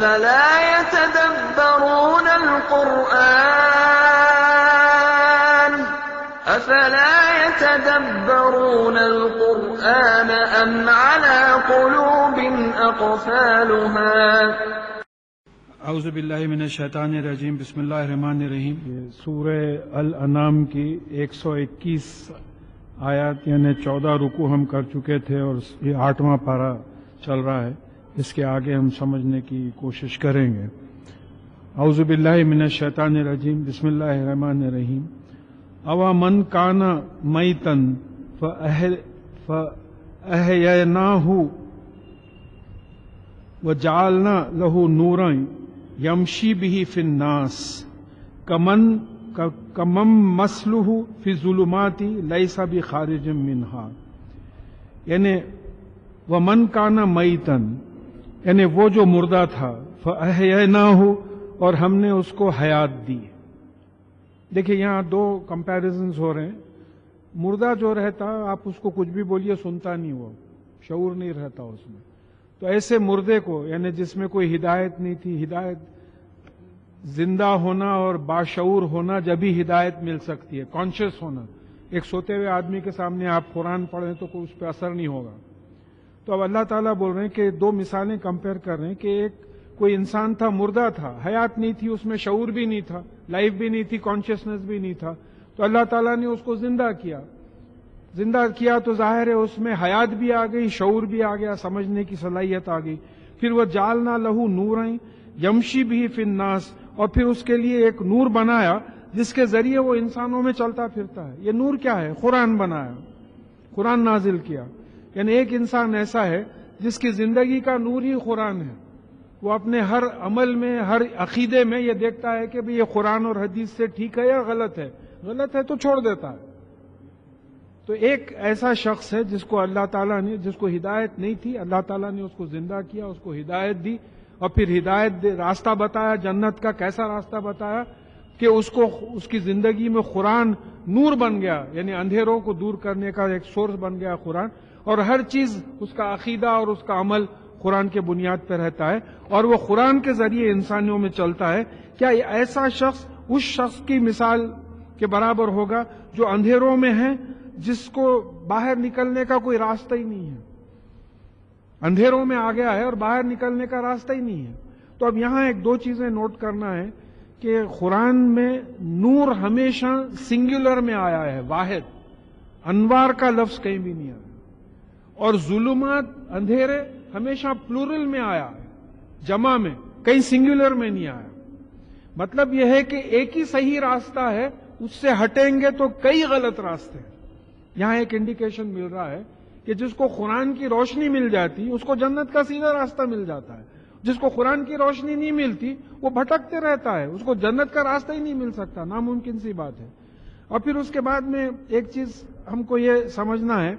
أفلا يتدبرون القرآن أم على قلوب أقفالها اعوذ باللہ من الشیطان الرجیم بسم اللہ الرحمن الرحیم. سورہ الانعام کی 121 آیات یعنی 14 رکوع ہم کر چکے تھے اور یہ 8واں پارہ چل رہا ہے. اس کے آگے ہم سمجھنے کی کوشش کریں گے. اعوذ باللہ من الشیطان الرجیم بسم اللہ الرحمن الرحیم. اوا من کان میتن فاحییناہ وجعلنا له نورا یمشی بہ فی الناس کمن مثلہ فی الظلمات لیس بخارج منہا. یعنی ومن کان میتن یعنی وہ جو مردہ تھا، فاحییناہ اور ہم نے اس کو حیات دی. دیکھیں یہاں دو کمپیریزنز ہو رہے ہیں. مردہ جو رہتا آپ اس کو کچھ بھی بولیے سنتا نہیں، وہ شعور نہیں رہتا اس میں. تو ایسے مردے کو یعنی جس میں کوئی ہدایت نہیں تھی، ہدایت زندہ ہونا اور باشعور ہونا جبھی ہدایت مل سکتی ہے، کانشیس ہونا. ایک سوتے ہوئے آدمی کے سامنے آپ قرآن پڑھیں تو کوئی اس پہ اثر نہیں ہوگا. تو اب اللہ تعالیٰ بول رہے ہیں کہ دو مثالیں کمپیئر کر رہے ہیں کہ ایک کوئی انسان تھا، مردہ تھا، حیات نہیں تھی، اس میں شعور بھی نہیں تھا، لائف بھی نہیں تھی، کانشیسنس بھی نہیں تھا. تو اللہ تعالیٰ نے اس کو زندہ کیا تو ظاہر ہے اس میں حیات بھی آ گئی، شعور بھی آ گیا، سمجھنے کی صلاحیت آ گئی. پھر وہ جعلنا لہو نورا یمشی بہ فی الناس، اور پھر اس کے لیے ایک نور بنایا جس کے ذریعے وہ انسانوں میں چلتا پھرتا ہے. یہ نور کیا ہے؟ قرآن بنایا، قرآن نازل کیا. یعنی ایک انسان ایسا ہے جس کی زندگی کا نور ہی قرآن ہے. وہ اپنے ہر عمل میں، ہر عقیدے میں یہ دیکھتا ہے کہ بھی یہ قرآن اور حدیث سے ٹھیک ہے یا غلط ہے. غلط ہے تو چھوڑ دیتا ہے. تو ایک ایسا شخص ہے جس کو اللہ تعالیٰ نے، جس کو ہدایت نہیں تھی، اللہ تعالیٰ نے اس کو زندہ کیا، اس کو ہدایت دی، اور پھر ہدایت راستہ بتایا، جنت کا کیسا راستہ بتایا کہ اس کی زندگی میں قرآن نور بن گیا. یعنی اندھیروں کو دور کرنے کا ایک سورس بن گیا قرآن، اور ہر چیز اس کا عقیدہ اور اس کا عمل قرآن کے بنیاد پہ رہتا ہے، اور وہ قرآن کے ذریعے انسانیوں میں چلتا ہے. کیا ایسا شخص اس شخص کی مثال کے برابر ہوگا جو اندھیروں میں ہے، جس کو باہر نکلنے کا کوئی راستہ ہی نہیں ہے؟ اندھیروں میں آ گیا ہے اور باہر نکلنے کا راستہ ہی نہیں ہے. تو اب یہاں ایک دو چیزیں نوٹ کرنا ہے کہ قرآن میں نور ہمیشہ سنگولر میں آیا ہے، واحد. انوار کا لفظ کہیں بھی نہیں آیا. اور ظلمات، اندھیرے ہمیشہ پلورل میں آیا ہے، جمع میں، کہیں سنگولر میں نہیں آیا. مطلب یہ ہے کہ ایک ہی صحیح راستہ ہے، اس سے ہٹیں گے تو کئی غلط راستے ہیں. یہاں ایک انڈیکیشن مل رہا ہے کہ جس کو قرآن کی روشنی مل جاتی اس کو جنت کا سیدھا راستہ مل جاتا ہے. جس کو قرآن کی روشنی نہیں ملتی وہ بھٹکتے رہتا ہے، اس کو جنت کا راستہ ہی نہیں مل سکتا، ناممکن سی بات ہے. اور پھر اس کے بعد میں ایک چیز ہم کو یہ سمجھنا ہے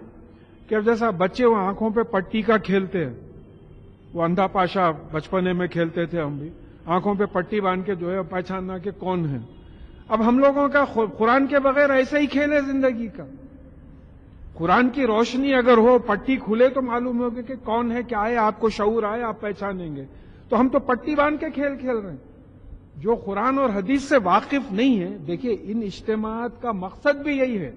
کہ جیسا بچے وہ آنکھوں پہ پٹی کا کھیلتے ہیں، وہ اندھا پاشا بچپنے میں کھیلتے تھے ہم بھی، آنکھوں پہ پٹی باندھ کے جو ہے پہچاننا کہ کون ہے. اب ہم لوگوں کا قرآن کے بغیر ایسا ہی کھیل ہے زندگی کا. قرآن کی روشنی اگر ہو، پٹی کھلے تو معلوم ہوگا کہ کون ہے، کیا ہے، آپ کو شعور آئے، آپ پہچانیں گے. تو ہم تو پٹی باندھ کے کھیل کھیل رہے ہیں. جو قرآن اور حدیث سے واقف نہیں ہے، دیکھیے ان اجتماعات کا مقصد بھی یہی ہے،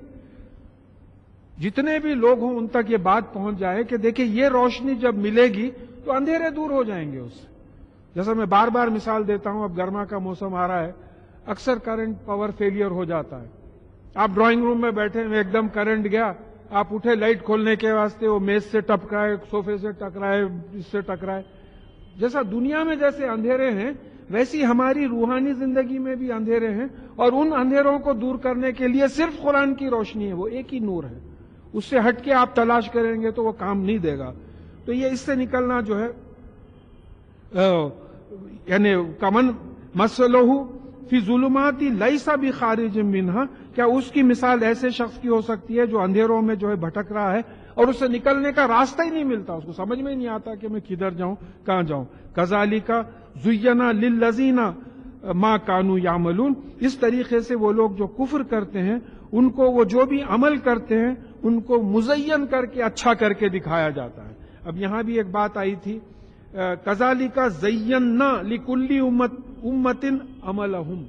جتنے بھی لوگ ہوں ان تک یہ بات پہنچ جائے کہ دیکھیے یہ روشنی جب ملے گی تو اندھیرے دور ہو جائیں گے اس سے. جیسا میں بار بار مثال دیتا ہوں، اب گرما کا موسم آ رہا ہے، اکثر کرنٹ پاور فیلئر ہو جاتا ہے. آپ ڈرائنگ روم میں بیٹھے ہیں، ایک دم کرنٹ گیا، آپ اٹھے لائٹ کھولنے کے واسطے، وہ میز سے ٹپکائے، صوفے سے ٹکرائے، اس سے ٹکرائے. جیسا دنیا میں جیسے اندھیرے ہیں ویسی ہماری روحانی زندگی میں بھی اندھیرے ہیں، اور ان اندھیروں کو دور کرنے کے لیے صرف قرآن کی روشنی ہے، وہ ایک ہی نور ہے. اس سے ہٹ کے آپ تلاش کریں گے تو وہ کام نہیں دے گا. تو یہ اس سے نکلنا جو ہے یعنی کمن مثلہ فی ظلمات لیس بخارج منہا، کیا اس کی مثال ایسے شخص کی ہو سکتی ہے جو اندھیروں میں جو ہے بھٹک رہا ہے اور اس سے نکلنے کا راستہ ہی نہیں ملتا، اس کو سمجھ میں ہی نہیں آتا کہ میں کدھر جاؤں، کہاں جاؤں. کذالک زینا للذین ما کانوا یعملون، اس طریقے سے وہ لوگ جو کفر کرتے ہیں ان کو وہ جو بھی عمل کرتے ہیں ان کو مزین کر کے، اچھا کر کے دکھایا جاتا ہے. اب یہاں بھی ایک بات آئی تھی کذالک زینا لکل امت عملہم،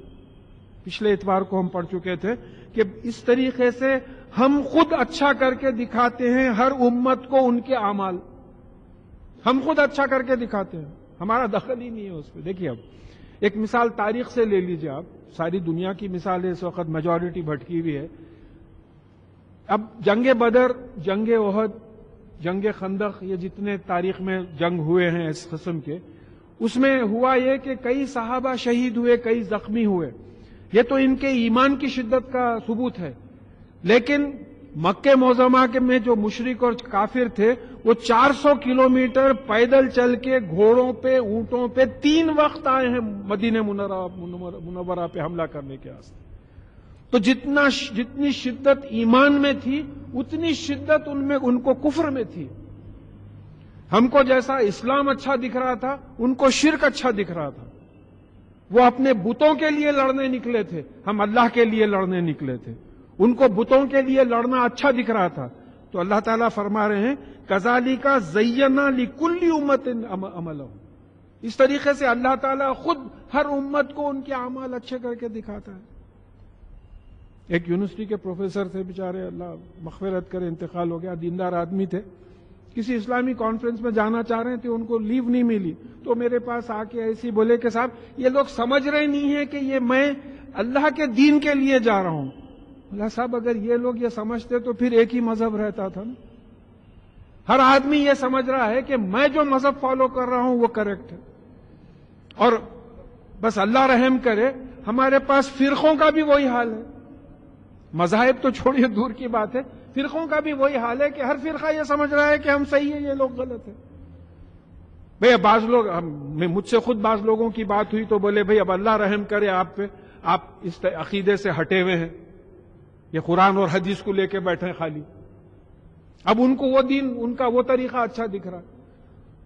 پچھلے اتوار کو ہم پڑھ چکے تھے کہ اس طریقے سے ہم خود اچھا کر کے دکھاتے ہیں ہر امت کو ان کے اعمال، ہم خود اچھا کر کے دکھاتے ہیں، ہمارا دخل ہی نہیں ہے اس پہ۔ دیکھیے اب ایک مثال تاریخ سے لے لیجیے آپ، ساری دنیا کی مثالیں اس وقت میجورٹی بھٹکی ہوئی ہے۔ اب جنگ بدر، جنگ احد، جنگ خندق، یہ جتنے تاریخ میں جنگ ہوئے ہیں اس قسم کے، اس میں ہوا یہ کہ کئی صحابہ شہید ہوئے، کئی زخمی ہوئے، یہ تو ان کے ایمان کی شدت کا ثبوت ہے۔ لیکن مکہ معظمہ میں جو مشرک اور کافر تھے وہ 400 کلومیٹر پیدل چل کے گھوڑوں پہ، اونٹوں پہ 3 وقت آئے ہیں مدینہ منورہ پہ حملہ کرنے کے واسطے۔ تو جتنی شدت ایمان میں تھی اتنی شدت ان کو کفر میں تھی۔ ہم کو جیسا اسلام اچھا دکھ رہا تھا ان کو شرک اچھا دکھ رہا تھا۔ وہ اپنے بتوں کے لیے لڑنے نکلے تھے، ہم اللہ کے لیے لڑنے نکلے تھے، ان کو بتوں کے لیے لڑنا اچھا دکھ رہا تھا۔ تو اللہ تعالیٰ فرما رہے ہیں کذالک زینا لکل امت عملہم، اس طریقے سے اللہ تعالیٰ خود ہر امت کو ان کے اعمال اچھے کر کے دکھاتا ہے۔ ایک یونیورسٹی کے پروفیسر تھے بیچارے، اللہ مغفرت کرے، انتقال ہو گیا، دیندار آدمی تھے، کسی اسلامی کانفرنس میں جانا چاہ رہے تھے، ان کو لیو نہیں ملی، تو میرے پاس آ کے ایسی بولے کہ صاحب یہ لوگ سمجھ رہے نہیں ہیں کہ یہ میں اللہ کے دین کے لیے جا رہا ہوں۔ اللہ صاحب اگر یہ لوگ یہ سمجھتے تو پھر ایک ہی مذہب رہتا تھا نا۔ ہر آدمی یہ سمجھ رہا ہے کہ میں جو مذہب فالو کر رہا ہوں وہ کریکٹ ہے، اور بس اللہ رحم کرے ہمارے پاس فرقوں کا بھی وہی حال ہے۔ مذاہب تو چھوڑیے دور کی بات ہے، فرقوں کا بھی وہی حال ہے کہ ہر فرقہ یہ سمجھ رہا ہے کہ ہم صحیح ہیں، یہ لوگ غلط ہیں۔ بھئی بعض لوگ، مجھ سے خود بعض لوگوں کی بات ہوئی تو بولے بھئی اب اللہ رحم کرے آپ پہ، آپ اس عقیدے سے ہٹے ہوئے ہیں، یہ قرآن اور حدیث کو لے کے بیٹھے خالی، اب ان کو وہ دین، ان کا وہ طریقہ اچھا دکھ رہا۔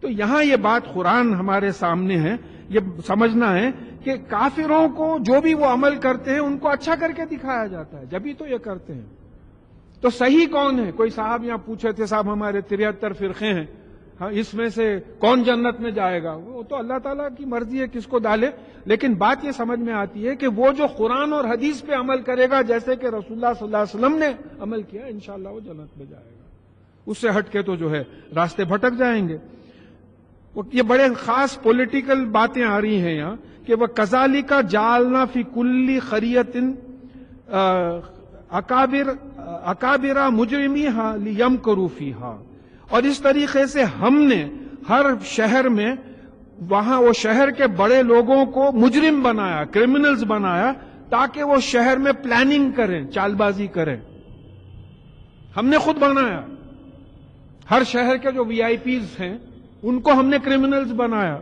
تو یہاں یہ بات قرآن ہمارے سامنے ہے، یہ سمجھنا ہے کہ کافروں کو جو بھی وہ عمل کرتے ہیں ان کو اچھا کر کے دکھایا جاتا ہے، جبھی تو یہ کرتے ہیں۔ تو صحیح کون ہے؟ کوئی صاحب یہاں پوچھے تھے صاحب ہمارے 73 فرقے ہیں، ہاں اس میں سے کون جنت میں جائے گا؟ وہ تو اللہ تعالیٰ کی مرضی ہے کس کو ڈالے، لیکن بات یہ سمجھ میں آتی ہے کہ وہ جو قرآن اور حدیث پہ عمل کرے گا جیسے کہ رسول اللہ صلی اللہ علیہ وسلم نے عمل کیا، انشاءاللہ وہ جنت میں جائے گا۔ اس سے ہٹ کے تو جو ہے راستے بھٹک جائیں گے۔ یہ بڑے خاص پولیٹیکل باتیں آ رہی ہیں یہاں کہ وہ کذالک جعلنا فی کل قریۃ اکابر مجرمیہا لیمکروا فیہا، اور اس طریقے سے ہم نے ہر شہر میں وہاں وہ شہر کے بڑے لوگوں کو مجرم بنایا، کرمنلز بنایا، تاکہ وہ شہر میں پلاننگ کریں، چال بازی کریں۔ ہم نے خود بنایا، ہر شہر کے جو وی آئی پیز ہیں ان کو ہم نے کرمنلز بنایا۔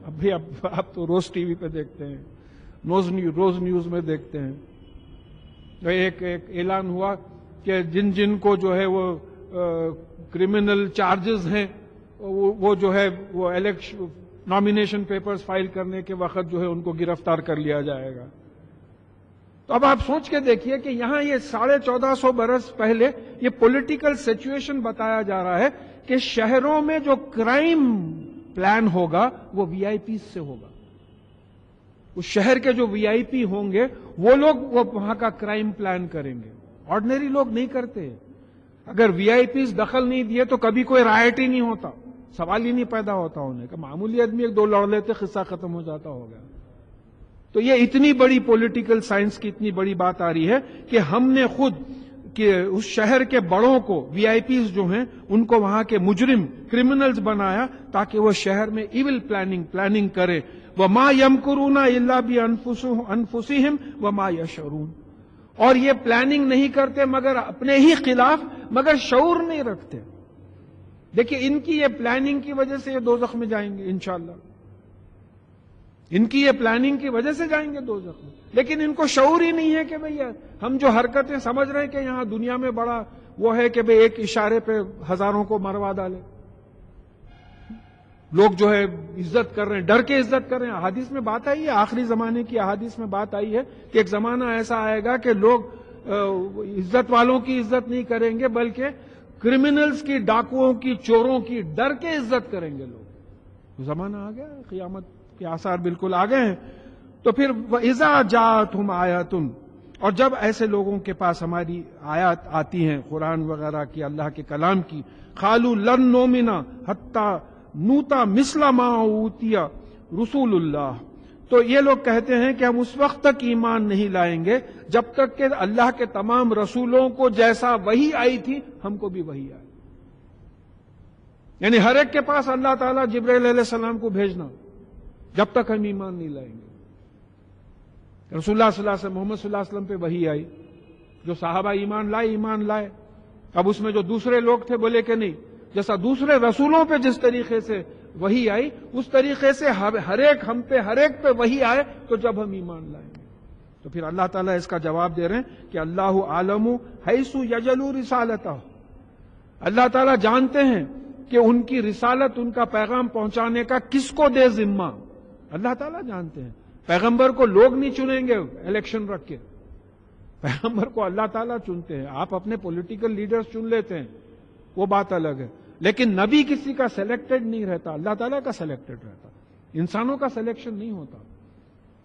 اب تو روز ٹی وی پہ دیکھتے ہیں، روز نیوز میں دیکھتے ہیں، ایک اعلان ہوا کہ جن کو جو ہے وہ کرمنل چارجز ہیں وہ جو ہے وہ الیکشن نامینیشن پیپرز فائل کرنے کے وقت جو ہے ان کو گرفتار کر لیا جائے گا۔ تو اب آپ سوچ کے دیکھیے کہ یہاں یہ 1450 برس پہلے یہ پولیٹیکل سچویشن بتایا جا رہا ہے کہ شہروں میں جو کرائم پلان ہوگا وہ وی آئی پیز سے ہوگا۔ اس شہر کے جو وی آئی پی ہوں گے وہ لوگ وہاں کا کرائم پلان کریں گے، آرڈنری لوگ نہیں کرتے۔ اگر وی آئی پیز دخل نہیں دیے تو کبھی کوئی رائٹ ہی نہیں ہوتا، سوال ہی نہیں پیدا ہوتا ہونے کا، معمولی آدمی ایک دو لڑ لیتے قصہ ختم ہو جاتا ہوگا۔ تو یہ اتنی بڑی پولیٹیکل سائنس کی اتنی بڑی بات آ رہی ہے کہ ہم نے خود کہ اس شہر کے بڑوں کو، وی آئی پیز جو ہیں ان کو وہاں کے مجرم کرمنلز بنایا تاکہ وہ شہر میں ایول پلاننگ کرے۔ وَمَا يَمْكُرُونَ إِلَّا بِأَنفُسِهِمْ وَمَا يَشْعُرُونَ، اور یہ پلاننگ نہیں کرتے مگر اپنے ہی خلاف، مگر شعور نہیں رکھتے۔ دیکھیں ان کی یہ پلاننگ کی وجہ سے یہ دوزخ میں جائیں گے انشاءاللہ، ان کی یہ پلاننگ کی وجہ سے جائیں گے دوزخ میں، لیکن ان کو شعور ہی نہیں ہے کہ بھئی ہم جو حرکتیں سمجھ رہے ہیں کہ یہاں دنیا میں بڑا وہ ہے کہ بھئی ایک اشارے پہ ہزاروں کو مروا ڈالے، لوگ جو ہے عزت کر رہے ہیں، ڈر کے عزت کر رہے ہیں۔ احادیث میں بات آئی ہے، آخری زمانے کی احادیث میں بات آئی ہے کہ ایک زمانہ ایسا آئے گا کہ لوگ عزت والوں کی عزت نہیں کریں گے بلکہ کرمنلز کی، ڈاکوؤں کی، چوروں کی ڈر کے عزت کریں گے لوگ۔ زمانہ آ گیا، قیامت کے آثار بالکل آ گئے ہیں. تو پھر وَإِذَا جَاءَتْهُمْ آیَاتٌ، اور جب ایسے لوگوں کے پاس ہماری آیات آتی ہیں قرآن وغیرہ کی، اللہ کے کلام کی، قَالُوا لَن نُؤْمِنَ حَتَّى نُؤْتَى مِثْلَ مَا أُوتِيَ رسول اللہ، تو یہ لوگ کہتے ہیں کہ ہم اس وقت تک ایمان نہیں لائیں گے جب تک کہ اللہ کے تمام رسولوں کو جیسا وحی آئی تھی ہم کو بھی وحی آئے. یعنی ہر ایک کے پاس اللہ تعالیٰ جبرائیل علیہ السلام کو بھیجنا، جب تک ہم ایمان نہیں لائیں گے. رسول اللہ صلی اللہ علیہ وسلم، محمد صلی اللہ علیہ وسلم پہ وحی آئی، جو صحابہ ایمان لائے. اب اس میں جو دوسرے لوگ تھے بولے کہ نہیں، جیسا دوسرے رسولوں پہ جس طریقے سے وحی آئی اس طریقے سے ہر ایک پہ وحی آئے تو جب ہم ایمان لائیں گے. تو پھر اللہ تعالیٰ اس کا جواب دے رہے ہیں کہ اللہ عالم حیث یجل رسالتہ، اللہ تعالیٰ جانتے ہیں کہ ان کی رسالت، ان کا پیغام پہنچانے کا کس کو دے ذمہ. اللہ تعالیٰ جانتے ہیں. پیغمبر کو لوگ نہیں چنیں گے الیکشن رکھ کے، پیغمبر کو اللہ تعالیٰ چنتے ہیں. آپ اپنے پولیٹیکل لیڈرز چن لیتے ہیں، وہ بات الگ ہے، لیکن نبی کسی کا سلیکٹڈ نہیں رہتا، اللہ تعالیٰ کا سلیکٹڈ رہتا. انسانوں کا سلیکشن نہیں ہوتا.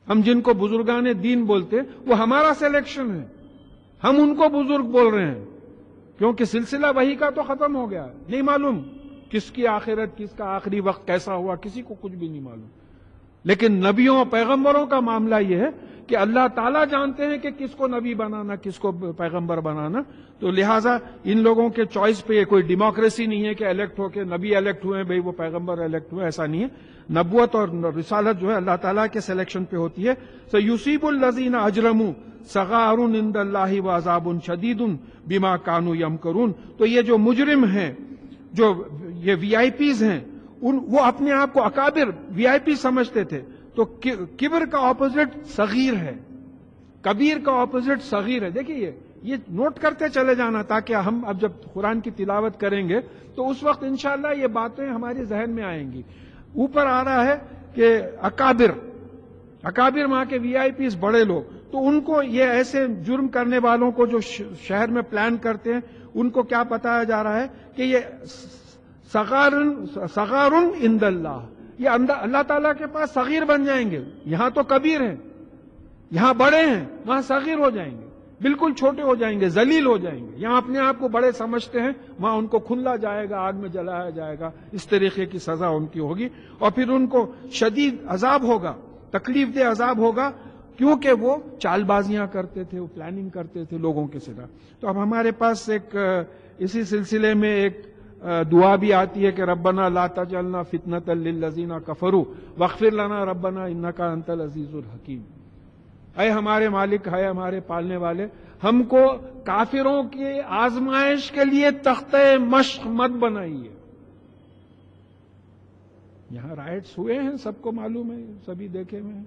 ہم جن کو بزرگان دین بولتے وہ ہمارا سلیکشن ہے، ہم ان کو بزرگ بول رہے ہیں کیونکہ سلسلہ وحی کا تو ختم ہو گیا. نہیں معلوم کس کی آخرت، کس کا آخری وقت کیسا ہوا، کسی کو کچھ بھی نہیں معلوم. لیکن نبیوں اور پیغمبروں کا معاملہ یہ ہے کہ اللہ تعالیٰ جانتے ہیں کہ کس کو نبی بنانا، کس کو پیغمبر بنانا. تو لہٰذا ان لوگوں کے چوائس پہ یہ کوئی ڈیموکریسی نہیں ہے کہ الیکٹ ہو کے نبی الیکٹ ہوئے بھئی وہ پیغمبر الیکٹ ہوئے، ایسا نہیں ہے. نبوت اور رسالت جو ہے اللہ تعالیٰ کے سلیکشن پہ ہوتی ہے. سَيُصِيبُ الَّذِينَ أَجْرَمُوا صَغَارٌ عِندَ اللَّهِ وَعَذَابٌ شَدِيدٌ بِمَا كَانُوا يَمْكُرُونَ. تو یہ جو مجرم ہیں، جو یہ وی آئی پیز ہیں، وہ اپنے آپ کو اکابر وی آئی پی سمجھتے تھے. تو کبر کا اپوزٹ صغیر ہے، کبیر کا اپوزٹ صغیر ہے. دیکھیے یہ نوٹ کرتے چلے جانا تاکہ ہم اب جب قرآن کی تلاوت کریں گے تو اس وقت انشاءاللہ یہ باتیں ہمارے ذہن میں آئیں گی. اوپر آ رہا ہے کہ اکابر ماں کے وی آئی پیز بڑے لوگ، تو ان کو یہ ایسے جرم کرنے والوں کو جو شہر میں پلان کرتے ہیں ان کو کیا بتایا جا رہا ہے کہ یہ صغار عند اللہ، یہ اللہ تعالیٰ کے پاس صغیر بن جائیں گے. یہاں تو کبیر ہیں، یہاں بڑے ہیں، وہاں صغیر ہو جائیں گے، بالکل چھوٹے ہو جائیں گے، ذلیل ہو جائیں گے. یہاں اپنے آپ کو بڑے سمجھتے ہیں، وہاں ان کو کھلا جائے گا، آگ میں جلایا جائے گا. اس طریقے کی سزا ان کی ہوگی. اور پھر ان کو شدید عذاب ہوگا، تکلیف دہ عذاب ہوگا، کیونکہ وہ چال بازیاں کرتے تھے، وہ پلاننگ کرتے تھے لوگوں کے ساتھ. تو اب ہمارے پاس ایک اسی سلسلے میں ایک دعا بھی آتی ہے کہ ربنا لا تجعلنا فتنة للذین کفروا واغفر لنا ربنا انک انت العزیز الحکیم. اے ہمارے مالک، ہے ہمارے پالنے والے، ہم کو کافروں کی آزمائش کے لیے تختہ مشق مت بنائیے. یہاں رائٹس ہوئے ہیں، سب کو معلوم ہے، سبھی دیکھے ہوئے ہیں.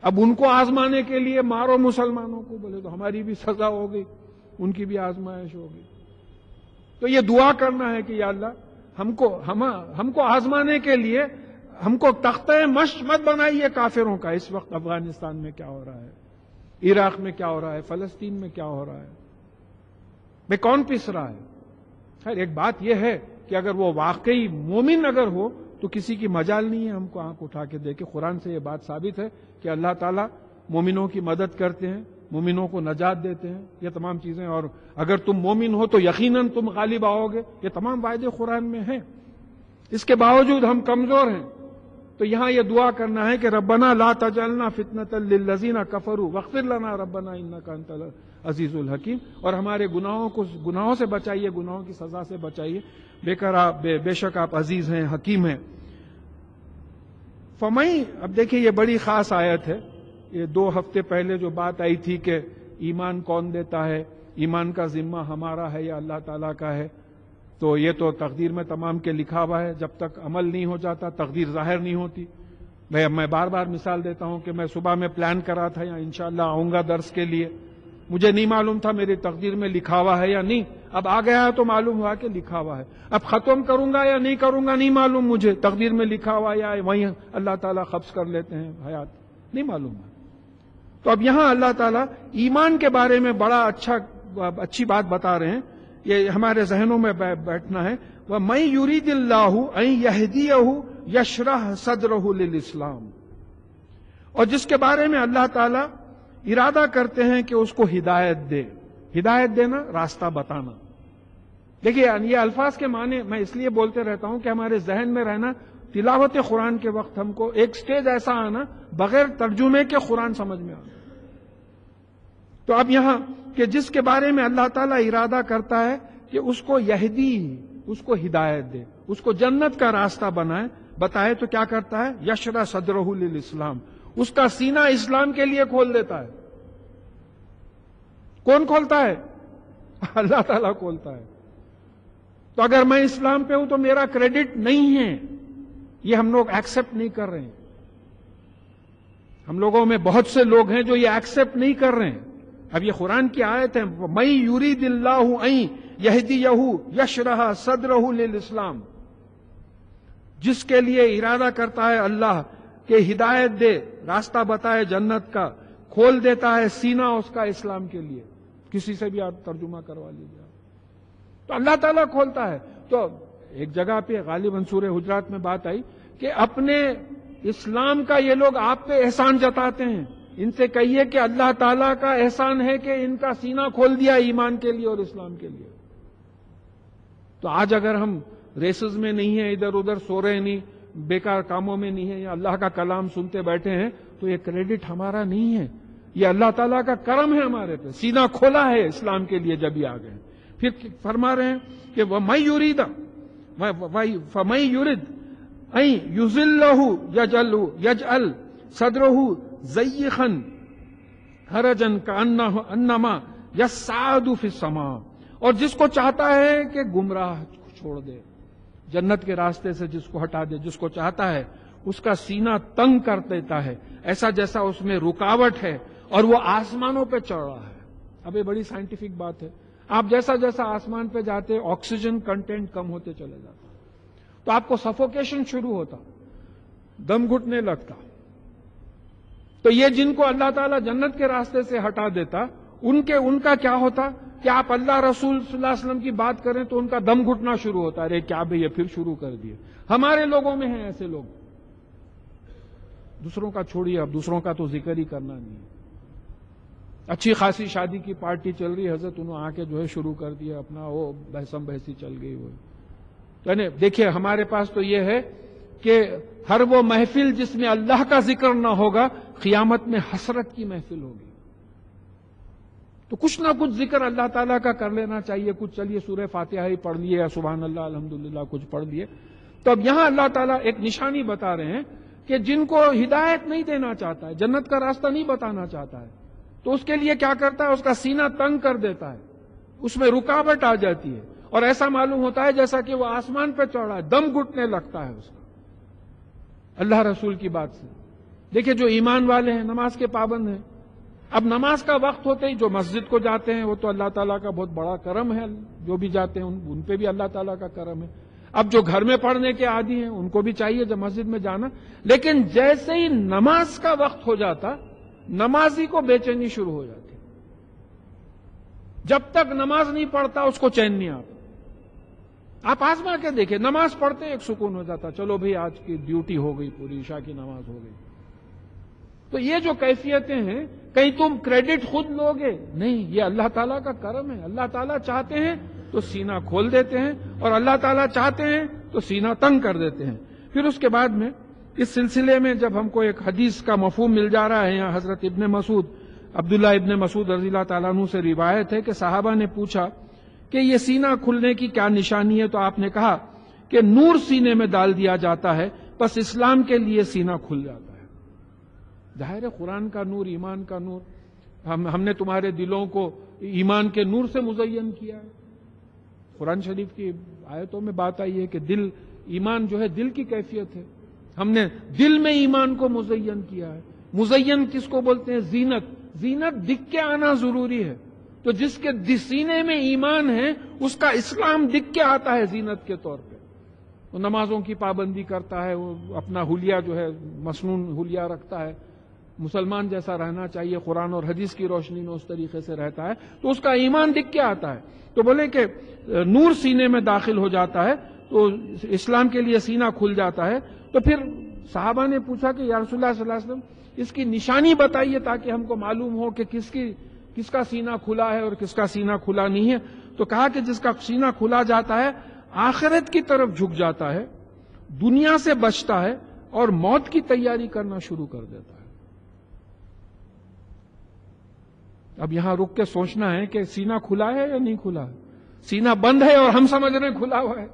اب ان کو آزمانے کے لیے مارو مسلمانوں کو، بولے تو ہماری بھی سزا ہوگی، ان کی بھی آزمائش ہوگی. تو یہ دعا کرنا ہے کہ یا اللہ ہم کو آزمانے کے لیے ہم کو تختہ مشق مت بنائیے کافروں کا. اس وقت افغانستان میں کیا ہو رہا ہے، عراق میں کیا ہو رہا ہے، فلسطین میں کیا ہو رہا ہے، میں کون پس رہا ہے. خیر ایک بات یہ ہے کہ اگر وہ واقعی مومن اگر ہو تو کسی کی مجال نہیں ہے ہم کو آنکھ اٹھا کے دیکھے. قرآن سے یہ بات ثابت ہے کہ اللہ تعالیٰ مومنوں کی مدد کرتے ہیں، مومنوں کو نجات دیتے ہیں، یہ تمام چیزیں. اور اگر تم مومن ہو تو یقیناً تم غالب آؤ گے، یہ تمام وعدے قرآن میں ہیں. اس کے باوجود ہم کمزور ہیں. تو یہاں یہ دعا کرنا ہے کہ ربنا لا تجعلنا فتنة للذین کفروا واغفر لنا ربنا انک انت العزیز الحکیم. اور ہمارے گناہوں سے بچائیے، گناہوں کی سزا سے بچائیے. بے شک آپ عزیز ہیں، حکیم ہیں. اب دیکھیے یہ بڑی خاص آیت ہے. یہ 2 ہفتے پہلے جو بات آئی تھی کہ ایمان کون دیتا ہے، ایمان کا ذمہ ہمارا ہے یا اللہ تعالیٰ کا ہے، تو یہ تو تقدیر میں تمام کے لکھا ہوا ہے. جب تک عمل نہیں ہو جاتا تقدیر ظاہر نہیں ہوتی. میں بار بار مثال دیتا ہوں کہ میں صبح میں پلان کرا تھا یا انشاءاللہ آؤں گا درس کے لیے، مجھے نہیں معلوم تھا میری تقدیر میں لکھا ہوا ہے یا نہیں. اب آ گیا ہے تو معلوم ہوا کہ لکھا ہوا ہے. اب ختم کروں گا یا نہیں کروں گا نہیں معلوم، مجھے تقدیر میں لکھا ہوا یا وہیں اللہ تعالیٰ قبض کر لیتے ہیں حیات، نہیں معلوم ہے. تو اب یہاں اللہ تعالیٰ ایمان کے بارے میں بڑا اچھی بات بتا رہے ہیں. یہ ہمارے ذہنوں میں بیٹھنا ہے. وَمَن يُرِدِ اللَّهُ أَن يَهْدِيَهُ یشرح صدرہ للاسلام، اور جس کے بارے میں اللہ تعالی ارادہ کرتے ہیں کہ اس کو ہدایت دے. ہدایت دینا، راستہ بتانا. دیکھیے یہ الفاظ کے معنی میں اس لیے بولتے رہتا ہوں کہ ہمارے ذہن میں رہنا، تلاوت قرآن کے وقت ہم کو ایک سٹیج ایسا آنا بغیر ترجمے کے قرآن سمجھ میں آنا. تو اب یہاں کہ جس کے بارے میں اللہ تعالیٰ ارادہ کرتا ہے کہ اس کو یہدی، اس کو ہدایت دے، اس کو جنت کا راستہ بتائے تو کیا کرتا ہے؟ یشرح صدرہ للاسلام، اس کا سینہ اسلام کے لیے کھول دیتا ہے. کون کھولتا ہے؟ اللہ تعالیٰ کھولتا ہے. تو اگر میں اسلام پہ ہوں تو میرا کریڈٹ نہیں ہے، یہ ہم لوگ ایکسپٹ نہیں کر رہے ہیں. ہم لوگوں میں بہت سے لوگ ہیں جو یہ ایکسپٹ نہیں کر رہے ہیں. اب یہ قرآن کی آیت ہے، مَن یُرِیدِ اللَّهُ أَن یَہْدِیَہُ یشرح صدرہ للاسلام، جس کے لیے ارادہ کرتا ہے اللہ کہ ہدایت دے، راستہ بتائے جنت کا، کھول دیتا ہے سینہ اس کا اسلام کے لیے. کسی سے بھی آپ ترجمہ کروا لیجیے، تو اللہ تعالیٰ کھولتا ہے. تو ایک جگہ پہ غالباً سورہ حجرات میں بات آئی کہ اپنے اسلام کا یہ لوگ آپ پہ احسان جتاتے ہیں. ان سے کہیے کہ اللہ تعالیٰ کا احسان ہے کہ ان کا سینہ کھول دیا ایمان کے لیے اور اسلام کے لیے. تو آج اگر ہم ریسز میں نہیں ہیں، ادھر ادھر سو رہے نہیں، بیکار کاموں میں نہیں ہیں، یا اللہ کا کلام سنتے بیٹھے ہیں، تو یہ کریڈٹ ہمارا نہیں ہے، یہ اللہ تعالیٰ کا کرم ہے ہمارے پہ. سینہ کھولا ہے اسلام کے لیے جب یہ آ گئے. پھر فرما رہے ہیں کہ وَمَن یُرِیدَ فَمَن یُرِدْ أَن یُضِلَّهُ یجعل صدرہ ضیقاً حرجاً کأنما یصعد فی السماء، اور جس کو چاہتا ہے کہ گمراہ چھوڑ دے، جنت کے راستے سے جس کو ہٹا دے، جس کو چاہتا ہے اس کا سینہ تنگ کر دیتا ہے، ایسا جیسا اس میں رکاوٹ ہے اور وہ آسمانوں پہ چڑھ رہا ہے. اب یہ بڑی سائنٹیفک بات ہے. آپ جیسا جیسا آسمان پہ جاتے آکسیجن کنٹینٹ کم ہوتے چلے جاتا، تو آپ کو سفوکیشن شروع ہوتا، دم گھٹنے لگتا. تو یہ جن کو اللہ تعالیٰ جنت کے راستے سے ہٹا دیتا، ان کا کیا ہوتا کہ آپ اللہ رسول صلی اللہ علیہ وسلم کی بات کریں تو ان کا دم گھٹنا شروع ہوتا. ارے کیا بھئی یہ پھر شروع کر دیے. ہمارے لوگوں میں ہیں ایسے لوگ. دوسروں کا چھوڑیے، اب دوسروں کا تو ذکر ہی کرنا نہیں ہے. اچھی خاصی شادی کی پارٹی چل رہی، حضرت انہوں آ کے جو ہے شروع کر دیا اپنا، وہ بحثم بحثی چل گئی. وہ تو دیکھیے ہمارے پاس تو یہ ہے کہ ہر وہ محفل جس میں اللہ کا ذکر نہ ہوگا، قیامت میں حسرت کی محفل ہوگی. تو کچھ نہ کچھ ذکر اللہ تعالیٰ کا کر لینا چاہیے. کچھ چلیے سورہ فاتحہ ہی پڑھ لیے یا سبحان اللہ الحمدللہ کچھ پڑھ لیے. تو اب یہاں اللہ تعالیٰ ایک نشانی بتا رہے ہیں کہ جن کو ہدایت نہیں دینا چاہتا ہے، جنت کا راستہ نہیں بتانا چاہتا ہے، تو اس کے لیے کیا کرتا ہے؟ اس کا سینہ تنگ کر دیتا ہے، اس میں رکاوٹ آ جاتی ہے، اور ایسا معلوم ہوتا ہے جیسا کہ وہ آسمان پہ چڑھا ہے، دم گھٹنے لگتا ہے اس کا اللہ رسول کی بات سے. دیکھیں جو ایمان والے ہیں، نماز کے پابند ہیں، اب نماز کا وقت ہوتے ہی جو مسجد کو جاتے ہیں وہ تو اللہ تعالیٰ کا بہت بڑا کرم ہے، جو بھی جاتے ہیں ان پہ بھی اللہ تعالیٰ کا کرم ہے. اب جو گھر میں پڑھنے کے عادی ہیں ان کو بھی چاہیے جب مسجد میں جانا، لیکن جیسے ہی نماز کا وقت ہو جاتا نمازی کو بے چینی شروع ہو جاتی. جب تک نماز نہیں پڑھتا اس کو چین نہیں آتا. آپ آزما کے دیکھیں، نماز پڑھتے ایک سکون ہو جاتا، چلو بھئی آج کی ڈیوٹی ہو گئی، پوری عشاء کی نماز ہو گئی. تو یہ جو کیفیتیں ہیں، کہیں تم کریڈٹ خود لوگے نہیں، یہ اللہ تعالیٰ کا کرم ہے. اللہ تعالیٰ چاہتے ہیں تو سینہ کھول دیتے ہیں، اور اللہ تعالیٰ چاہتے ہیں تو سینہ تنگ کر دیتے ہیں. پھر اس کے بعد میں اس سلسلے میں جب ہم کو ایک حدیث کا مفہوم مل جا رہا ہے، یہاں حضرت ابن مسعود، عبداللہ ابن مسعود رضی اللہ تعالیٰ عنہ سے روایت ہے کہ صحابہ نے پوچھا کہ یہ سینہ کھلنے کی کیا نشانی ہے؟ تو آپ نے کہا کہ نور سینے میں ڈال دیا جاتا ہے، بس اسلام کے لیے سینہ کھل جاتا ہے. ظاہر ہے قرآن کا نور، ایمان کا نور، ہم نے تمہارے دلوں کو ایمان کے نور سے مزین کیا ہے. قرآن شریف کی آیتوں میں بات آئی ہے کہ دل، ایمان جو ہے دل کی کیفیت ہے. ہم نے دل میں ایمان کو مزین کیا ہے. مزین کس کو بولتے ہیں؟ زینت. زینت دکھ کے آنا ضروری ہے. تو جس کے سینے میں ایمان ہے اس کا اسلام دکھ کے آتا ہے زینت کے طور پہ. وہ نمازوں کی پابندی کرتا ہے، وہ اپنا حلیہ جو ہے مسنون حلیہ رکھتا ہے، مسلمان جیسا رہنا چاہیے، قرآن اور حدیث کی روشنی میں اس طریقے سے رہتا ہے، تو اس کا ایمان دکھ کے آتا ہے. تو بولے کہ نور سینے میں داخل ہو جاتا ہے تو اسلام کے لیے سینہ کھل جاتا ہے. تو پھر صحابہ نے پوچھا کہ یا رسول اللہ صلی اللہ علیہ وسلم اس کی نشانی بتائیے تاکہ ہم کو معلوم ہو کہ کس کا سینہ کھلا ہے اور کس کا سینہ کھلا نہیں ہے. تو کہا کہ جس کا سینہ کھلا جاتا ہے آخرت کی طرف جھک جاتا ہے, دنیا سے بچتا ہے اور موت کی تیاری کرنا شروع کر دیتا ہے. اب یہاں رک کے سوچنا ہے کہ سینہ کھلا ہے یا نہیں کھلا ہے. سینہ بند ہے اور ہم سمجھ رہے ہیں کھلا ہوا ہے.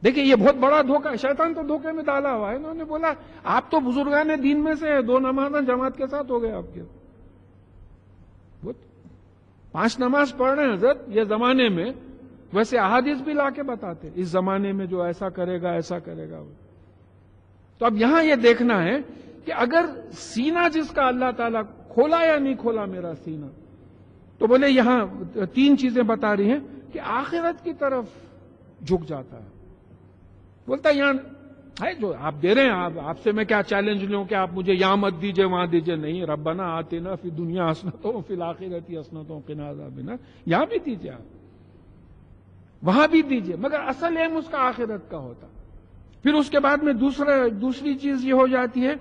دیکھیں یہ بہت بڑا دھوکہ ہے. شیطان تو دھوکے میں ڈالا ہوا ہے. انہوں نے بولا آپ تو بزرگان دین میں سے 2 نمازیں جماعت کے ساتھ ہو گئے آپ کے, 5 نماز پڑھ رہے ہیں حضرت یہ زمانے میں, ویسے احادیث بھی لا کے بتاتے اس زمانے میں جو ایسا کرے گا ایسا کرے گا. تو اب یہاں یہ دیکھنا ہے کہ اگر سینہ جس کا اللہ تعالیٰ کھولا یا نہیں کھولا میرا سینہ, تو بولے یہاں 3 چیزیں بتا رہی ہیں کہ آخرت کی طرف جھک جاتا ہے. بولتا یہاں ہے جو آپ دے رہے ہیں, آپ سے میں کیا چیلنج لوں کہ آپ مجھے یہاں مت دیجئے وہاں دیجئے. نہیں, ربنا آتنا فی دنیا حسنۃ وفی الآخرۃ حسنۃ وقنا عذاب النار, یہاں بھی دیجئے آپ, وہاں بھی دیجئے, مگر اصل ایم اس کا آخرت کا ہوتا. پھر اس کے بعد میں دوسری چیز یہ ہو جاتی ہے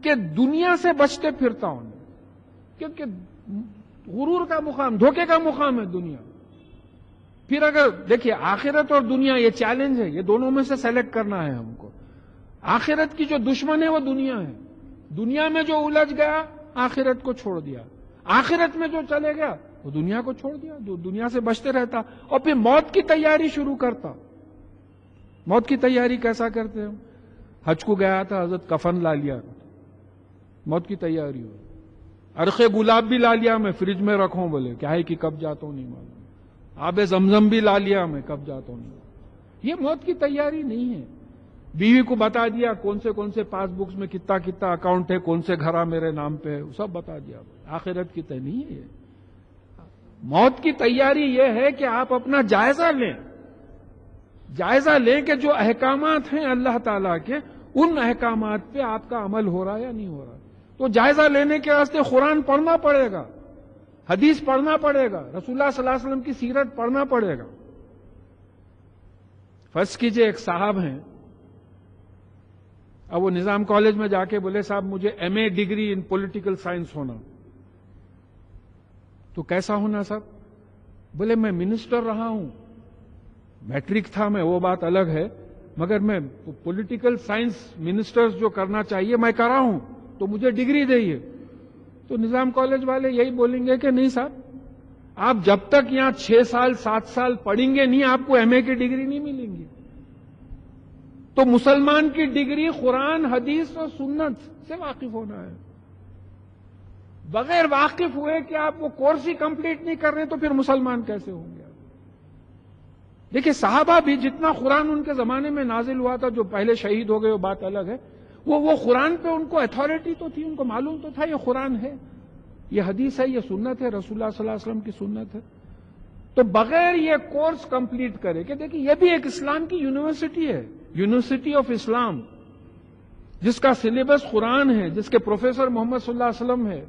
کہ دنیا سے بچتے پھرتا ہوں, کیونکہ غرور کا مقام, دھوکے کا مقام ہے دنیا. پھر اگر دیکھیے آخرت اور دنیا یہ چیلنج ہے, یہ دونوں میں سے سیلیکٹ کرنا ہے ہم کو. آخرت کی جو دشمن ہے وہ دنیا ہے. دنیا میں جو الجھ گیا آخرت کو چھوڑ دیا, آخرت میں جو چلے گیا وہ دنیا کو چھوڑ دیا, جو دنیا سے بچتے رہتا. اور پھر موت کی تیاری شروع کرتا. موت کی تیاری کیسا کرتے ہیں؟ حج کو گیا تھا حضرت, کفن لا لیا, موت کی تیاری ہو. عرق گلاب بھی لا لیا میں فریج میں رکھوں, بولے کیا ہے کہ کب جاتا ہوں نہیں معلوم. آب زمزم بھی لا لیا میں, کب جاتا ہوں نہیں. یہ موت کی تیاری نہیں ہے. بیوی کو بتا دیا کون سے پاس بکس میں کتنا اکاؤنٹ ہے, کون سے گھرا میرے نام پہ ہے, سب بتا دیا. آخرت کی تیاری نہیں ہے. موت کی تیاری یہ ہے کہ آپ اپنا جائزہ لیں کہ جو احکامات ہیں اللہ تعالیٰ کے, ان احکامات پہ آپ کا عمل ہو رہا ہے یا نہیں ہو رہا. تو جائزہ لینے کے واسطے قرآن پڑھنا پڑے گا, حدیث پڑھنا پڑے گا, رسول اللہ صلی اللہ علیہ وسلم کی سیرت پڑھنا پڑے گا. فرض کیجئے ایک صاحب ہیں, اب وہ نظام کالج میں جا کے بولے صاحب مجھے M A degree in political science ہونا. تو کیسا ہونا صاحب؟ بولے میں منسٹر رہا ہوں, میٹرک تھا میں, وہ بات الگ ہے, مگر میں پولیٹیکل سائنس منسٹرز جو کرنا چاہیے میں کرا ہوں, تو مجھے ڈگری دئیے. تو نظام کالج والے یہی بولیں گے کہ نہیں صاحب, آپ جب تک یہاں 6 سال 7 سال پڑھیں گے نہیں آپ کو ایم اے کی ڈگری نہیں ملیں گی. تو مسلمان کی ڈگری قرآن حدیث اور سنت سے واقف ہونا ہے. بغیر واقف ہوئے کہ آپ وہ کورس ہی کمپلیٹ نہیں کر رہے تو پھر مسلمان کیسے ہوں گے؟ دیکھیں صحابہ بھی جتنا قرآن ان کے زمانے میں نازل ہوا تھا, جو پہلے شہید ہو گئے وہ بات الگ ہے, وہ قرآن پہ ان کو اتھارٹی تو تھی, ان کو معلوم تو تھا یہ قرآن ہے, یہ حدیث ہے, یہ سنت ہے, رسول اللہ صلی اللہ علیہ وسلم کی سنت ہے. تو بغیر یہ کورس کمپلیٹ کرے کہ دیکھیں یہ بھی ایک اسلام کی یونیورسٹی ہے, یونیورسٹی آف اسلام, جس کا سلیبس قرآن ہے, جس کے پروفیسر محمد صلی اللہ علیہ وسلم ہے,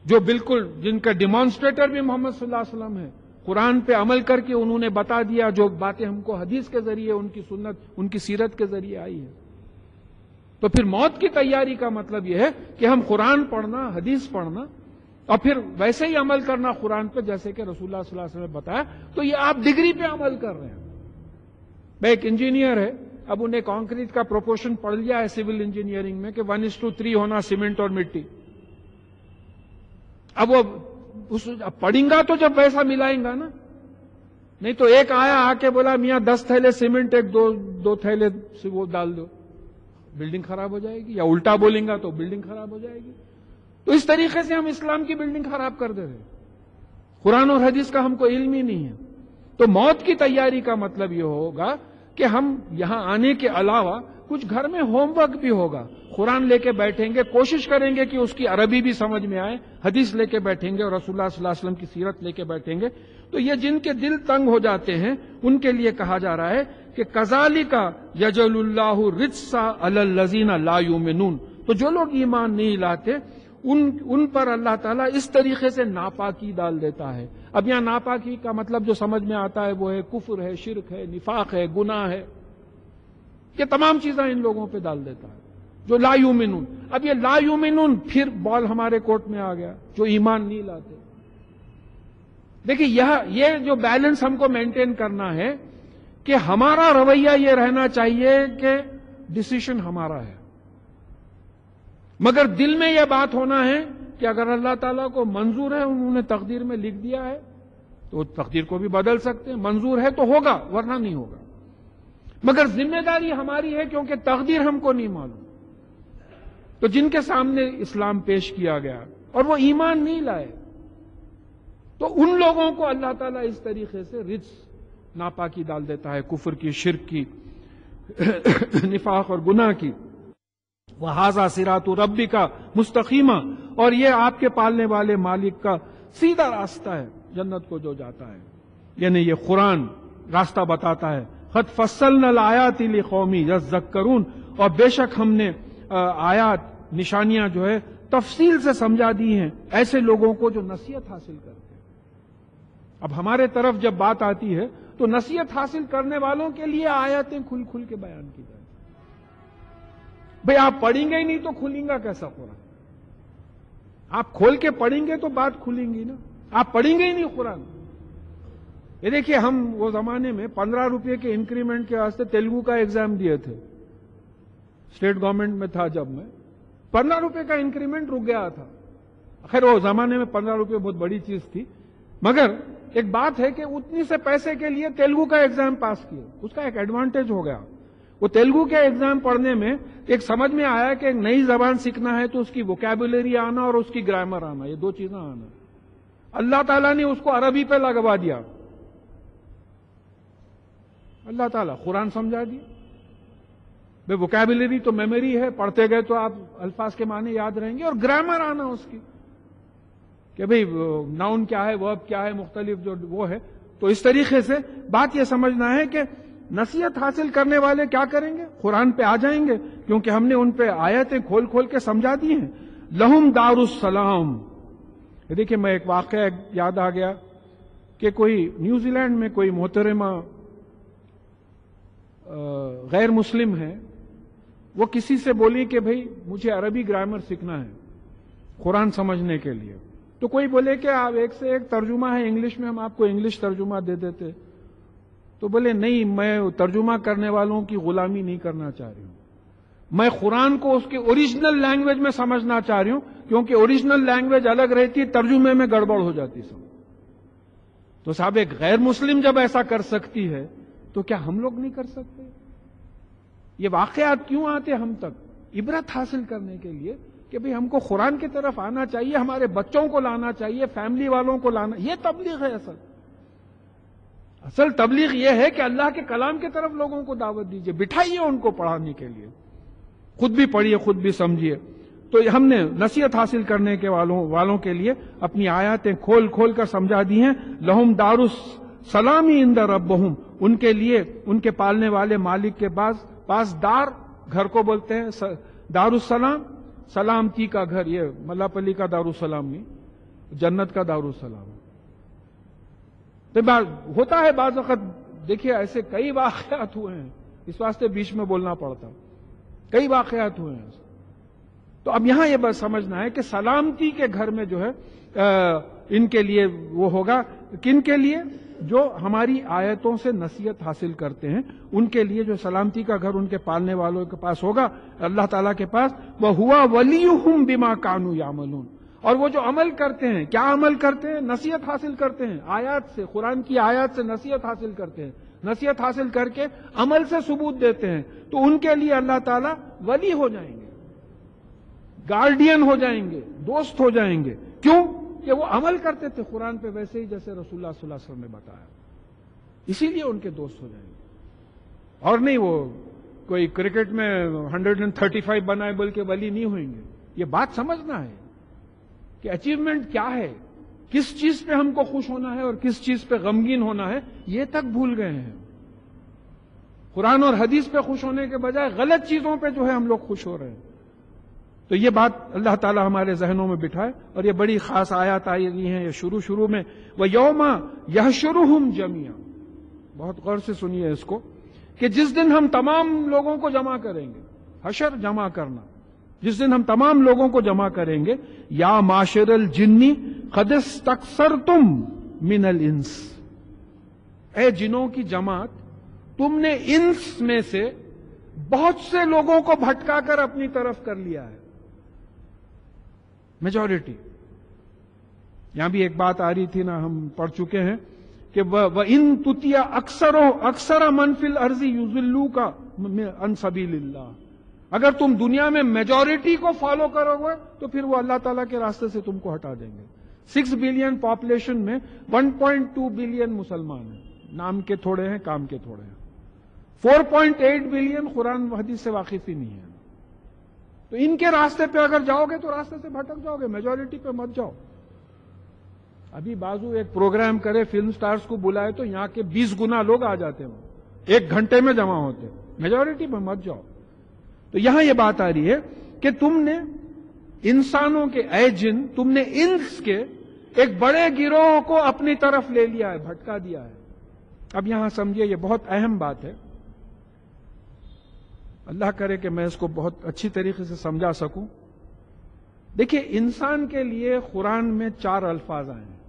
جو بالکل جن کا ڈیمانسٹریٹر بھی محمد صلی اللہ علیہ وسلم ہے. قرآن پہ عمل کر کے انہوں نے بتا دیا جو باتیں ہم کو حدیث کے ذریعے, ان کی سنت, ان کی سیرت کے ذریعے آئی ہے. تو پھر موت کی تیاری کا مطلب یہ ہے کہ ہم قرآن پڑھنا, حدیث پڑھنا, اور پھر ویسے ہی عمل کرنا قرآن پہ جیسے کہ رسول اللہ صلی اللہ علیہ وسلم نے بتایا. تو یہ آپ ڈگری پہ عمل کر رہے ہیں. میں ایک انجینئر ہے, اب انہیں کانکریٹ کا پروپورشن پڑھ لیا ہے سول انجینئرنگ میں کہ 1:3 ہونا سیمنٹ اور مٹی. اب وہ پڑھیں گا تو جب ویسا ملائیں گا نا, نہیں تو ایک آیا آ کے بولا میاں 10 تھیلے سیمنٹ ایک دو تھیلے سے وہ ڈال دو, بلڈنگ خراب ہو جائے گی. یا الٹا بولیں گا تو بلڈنگ خراب ہو جائے گی. تو اس طریقے سے ہم اسلام کی بلڈنگ خراب کر دے رہے. قرآن اور حدیث کا ہم کو علم ہی نہیں ہے. تو موت کی تیاری کا مطلب یہ ہوگا کہ ہم یہاں آنے کے علاوہ کچھ گھر میں ہوم ورک بھی ہوگا. قرآن لے کے بیٹھیں گے, کوشش کریں گے کہ اس کی عربی بھی سمجھ میں آئے, حدیث لے کے بیٹھیں گے اور رسول اللہ صلی اللہ علیہ وسلم کی سیرت لے کے بیٹھیں گے. تو یہ جن کے دل تنگ ہو جاتے ہیں ان کے لیے کہا جا رہا ہے کہ کذالک یجعل اللہ الرجس علی الذین لا یؤمنون. تو جو لوگ ایمان نہیں لاتے ان پر اللہ تعالیٰ اس طریقے سے ناپاکی ڈال دیتا ہے. اب یہاں ناپاکی کا مطلب جو سمجھ میں آتا ہے وہ ہے کفر ہے، شرک ہے، نفاق ہے، گناہ ہے. یہ تمام چیزیں ان لوگوں پہ ڈال دیتا ہے جو لا یؤمنون. اب یہ لا یؤمنون پھر بال ہمارے کورٹ میں آ گیا، جو ایمان نہیں لاتے. دیکھیں یہ جو بیلنس ہم کو مینٹین کرنا ہے کہ ہمارا رویہ یہ رہنا چاہیے کہ ڈیسیشن ہمارا ہے، مگر دل میں یہ بات ہونا ہے کہ اگر اللہ تعالیٰ کو منظور ہے، انہوں نے تقدیر میں لکھ دیا ہے تو تقدیر کو بھی بدل سکتے ہیں. منظور ہے تو ہوگا، ورنہ نہیں ہوگا. مگر ذمہ داری ہماری ہے کیونکہ تقدیر ہم کو نہیں معلوم. تو جن کے سامنے اسلام پیش کیا گیا اور وہ ایمان نہیں لائے، تو ان لوگوں کو اللہ تعالیٰ اس طریقے سے رجس ناپاکی ڈال دیتا ہے، کفر کی، شرک کی، نفاق اور گناہ کی. وَهَذَا صِرَاطُ رَبِّكَ مُسْتَقِيمًا، اور یہ آپ کے پالنے والے مالک کا سیدھا راستہ ہے جنت کو جو جاتا ہے. یعنی یہ قرآن راستہ بتاتا ہے. قَدْ فَصَّلْنَا الْآيَاتِ لِقَوْمٍ يَذَّكَّرُونَ، اور بے شک ہم نے آیات، نشانیاں جو ہے تفصیل سے سمجھا دی ہیں ایسے لوگوں کو جو نصیحت حاصل کرتے ہیں. اب ہمارے طرف جب بات آتی ہے تو نصیحت حاصل کرنے والوں کے لیے آیاتیں کھل کھل کے بیان کی جائیں. بھئی آپ پڑھیں گے ہی نہیں تو کھلیں گا کیسا قرآن؟ آپ کھول کے پڑھیں گے تو بات کھلیں گی نا. آپ پڑھیں گے ہی نہیں قرآن. یہ دیکھیے، ہم وہ زمانے میں 15 روپے کے انکریمنٹ کے واسطے تیلگو کا ایگزام دیے تھے. اسٹیٹ گورنمنٹ میں تھا جب میں، 15 روپے کا انکریمنٹ رک گیا تھا. خیر وہ زمانے میں 15 روپے بہت بڑی چیز تھی، مگر ایک بات ہے کہ اتنی سے پیسے کے لیے تیلگو کا ایگزام پاس کیا. اس کا ایک ایڈوانٹیج ہو گیا. وہ تیلگو کے ایگزام پڑھنے میں ایک سمجھ میں آیا کہ ایک نئی زبان سیکھنا ہے تو اس کی ووکیبولری آنا اور اس کی گرامر آنا، یہ دو چیزیں آنا. اللہ تعالیٰ نے اس کو عربی پہ لگوا دیا. اللہ تعالیٰ قرآن سمجھا دیا. بھئی ووکیبولری تو میموری ہے، پڑھتے گئے تو آپ الفاظ کے معنی یاد رہیں گے، اور گرامر آنا اس کی کہ بھئی ناؤن کیا ہے، ورب کیا ہے، مختلف جو وہ ہے. تو اس طریقے سے بات یہ سمجھنا ہے کہ نصیحت حاصل کرنے والے کیا کریں گے؟ قرآن پہ آ جائیں گے، کیونکہ ہم نے ان پہ آیتیں کھول کھول کے سمجھا دی ہیں. لہم دار السلام. دیکھیں، میں ایک واقعہ یاد آ گیا کہ کوئی نیوزی لینڈ میں کوئی محترمہ غیر مسلم ہے، وہ کسی سے بولی کہ بھئی مجھے عربی گرامر سیکھنا ہے قرآن سمجھنے کے لیے. تو کوئی بولے کہ آپ ایک سے ایک ترجمہ ہے انگلش میں، ہم آپ کو انگلش ترجمہ دے دیتے. تو بولے نہیں، میں ترجمہ کرنے والوں کی غلامی نہیں کرنا چاہ رہی ہوں، میں قرآن کو اس کے اوریجنل لینگویج میں سمجھنا چاہ رہی ہوں، کیونکہ اوریجنل لینگویج الگ رہتی، ترجمے میں گڑبڑ ہو جاتی سب. تو صاحب ایک غیر مسلم جب ایسا کر سکتی ہے تو کیا ہم لوگ نہیں کر سکتے؟ یہ واقعات کیوں آتے ہم تک؟ عبرت حاصل کرنے کے لیے کہ بھئی ہم کو قرآن کی طرف آنا چاہیے، ہمارے بچوں کو لانا چاہیے، فیملی والوں کو لانا. یہ تبلیغ ہے. اصل تبلیغ یہ ہے کہ اللہ کے کلام کی طرف لوگوں کو دعوت دیجیے، بٹھائیے ان کو پڑھانے کے لیے، خود بھی پڑھیے، خود بھی سمجھیے. تو ہم نے نصیحت حاصل کرنے کے والوں کے لیے اپنی آیاتیں کھول کھول کر سمجھا دی ہیں. لہم دار السلام عند ربہم، ان کے لیے ان کے پالنے والے مالک کے پاس دار، گھر کو بولتے ہیں دار السلام، سلامتی کا گھر. یہ ملا پلی کا دار السلام نہیں، جنت کا دار السلام. ہوتا ہے بعض وقت، دیکھیے ایسے کئی واقعات ہوئے ہیں، اس واسطے بیچ میں بولنا پڑتا، کئی واقعات ہوئے ہیں. تو اب یہاں یہ بات سمجھنا ہے کہ سلامتی کے گھر میں جو ہے ان کے لیے وہ ہوگا. کن کے لیے؟ جو ہماری آیتوں سے نصیحت حاصل کرتے ہیں، ان کے لیے جو سلامتی کا گھر ان کے پالنے والوں کے پاس ہوگا، اللہ تعالیٰ کے پاس. وَهُوَ وَلِيُّهُمْ بِمَا كَانُوا يَعْمَلُونَ. اور وہ جو عمل کرتے ہیں، کیا عمل کرتے ہیں؟ نصیحت حاصل کرتے ہیں آیات سے، قرآن کی آیات سے نصیحت حاصل کرتے ہیں. نصیحت حاصل کر کے عمل سے ثبوت دیتے ہیں، تو ان کے لیے اللہ تعالیٰ ولی ہو جائیں گے، گارڈین ہو جائیں گے، دوست ہو جائیں گے. کیوں؟ کہ وہ عمل کرتے تھے قرآن پہ ویسے ہی جیسے رسول اللہ صلی اللہ علیہ وسلم نے بتایا، اسی لیے ان کے دوست ہو جائیں گے. اور نہیں وہ کوئی کرکٹ میں 135 بنائے بول کے ولی نہیں ہوئیں گے. یہ بات سمجھنا ہے کہ اچیومنٹ کیا ہے، کس چیز پہ ہم کو خوش ہونا ہے اور کس چیز پہ غمگین ہونا ہے، یہ تک بھول گئے ہیں. قرآن اور حدیث پہ خوش ہونے کے بجائے غلط چیزوں پہ جو ہے ہم لوگ خوش ہو رہے ہیں. تو یہ بات اللہ تعالیٰ ہمارے ذہنوں میں بٹھائے، اور یہ بڑی خاص آیات آئی ہیں یہ شروع میں، وَيَوْمَ يَحْشُرُهُمْ جَمِيعًا، بہت غور سے سنیے اس کو، کہ جس دن ہم تمام لوگوں کو جمع کریں گے، حشر جمع کرنا، جس دن ہم تمام لوگوں کو جمع کریں گے، یا معاشر الجن قد استکثرتم من الانس، اے جنوں کی جماعت، تم نے انس میں سے بہت سے لوگوں کو بھٹکا کر اپنی طرف کر لیا ہے، میجورٹی۔ یہاں بھی ایک بات آ رہی تھی نا، ہم پڑھ چکے ہیں کہ وَإِن تُطِيَ أَكْثَرَ مَنْ فِي الْأَرْضِ يُضِلُّوكَ عَنْ سَبِيلِ اللَّهِ، اگر تم دنیا میں میجورٹی کو فالو کرو گے تو پھر وہ اللہ تعالیٰ کے راستے سے تم کو ہٹا دیں گے۔ 6 بلین پاپولیشن میں 1.2 بلین مسلمان ہیں، نام کے تھوڑے ہیں، کام کے تھوڑے ہیں۔ 4.8 بلین قرآن و حدیث سے واقف ہی نہیں ہے۔ تو ان کے راستے پہ اگر جاؤ گے تو راستے سے بھٹک جاؤ گے، میجورٹی پہ مت جاؤ۔ ابھی بازو ایک پروگرام کرے، فلم سٹارز کو بلائے تو یہاں کے 20 گنا لوگ آ جاتے ہیں، 1 گھنٹے میں جمع ہوتے، میجورٹی پہ مت جاؤ۔ تو یہاں یہ بات آ رہی ہے کہ تم نے انسانوں کے، اے جن، تم نے انس کے ایک بڑے گروہ کو اپنی طرف لے لیا ہے، بھٹکا دیا ہے۔ اب یہاں سمجھیے یہ بہت اہم بات ہے، اللہ کرے کہ میں اس کو بہت اچھی طریقے سے سمجھا سکوں۔ دیکھیے، انسان کے لیے قرآن میں 4 الفاظ آئے ہیں۔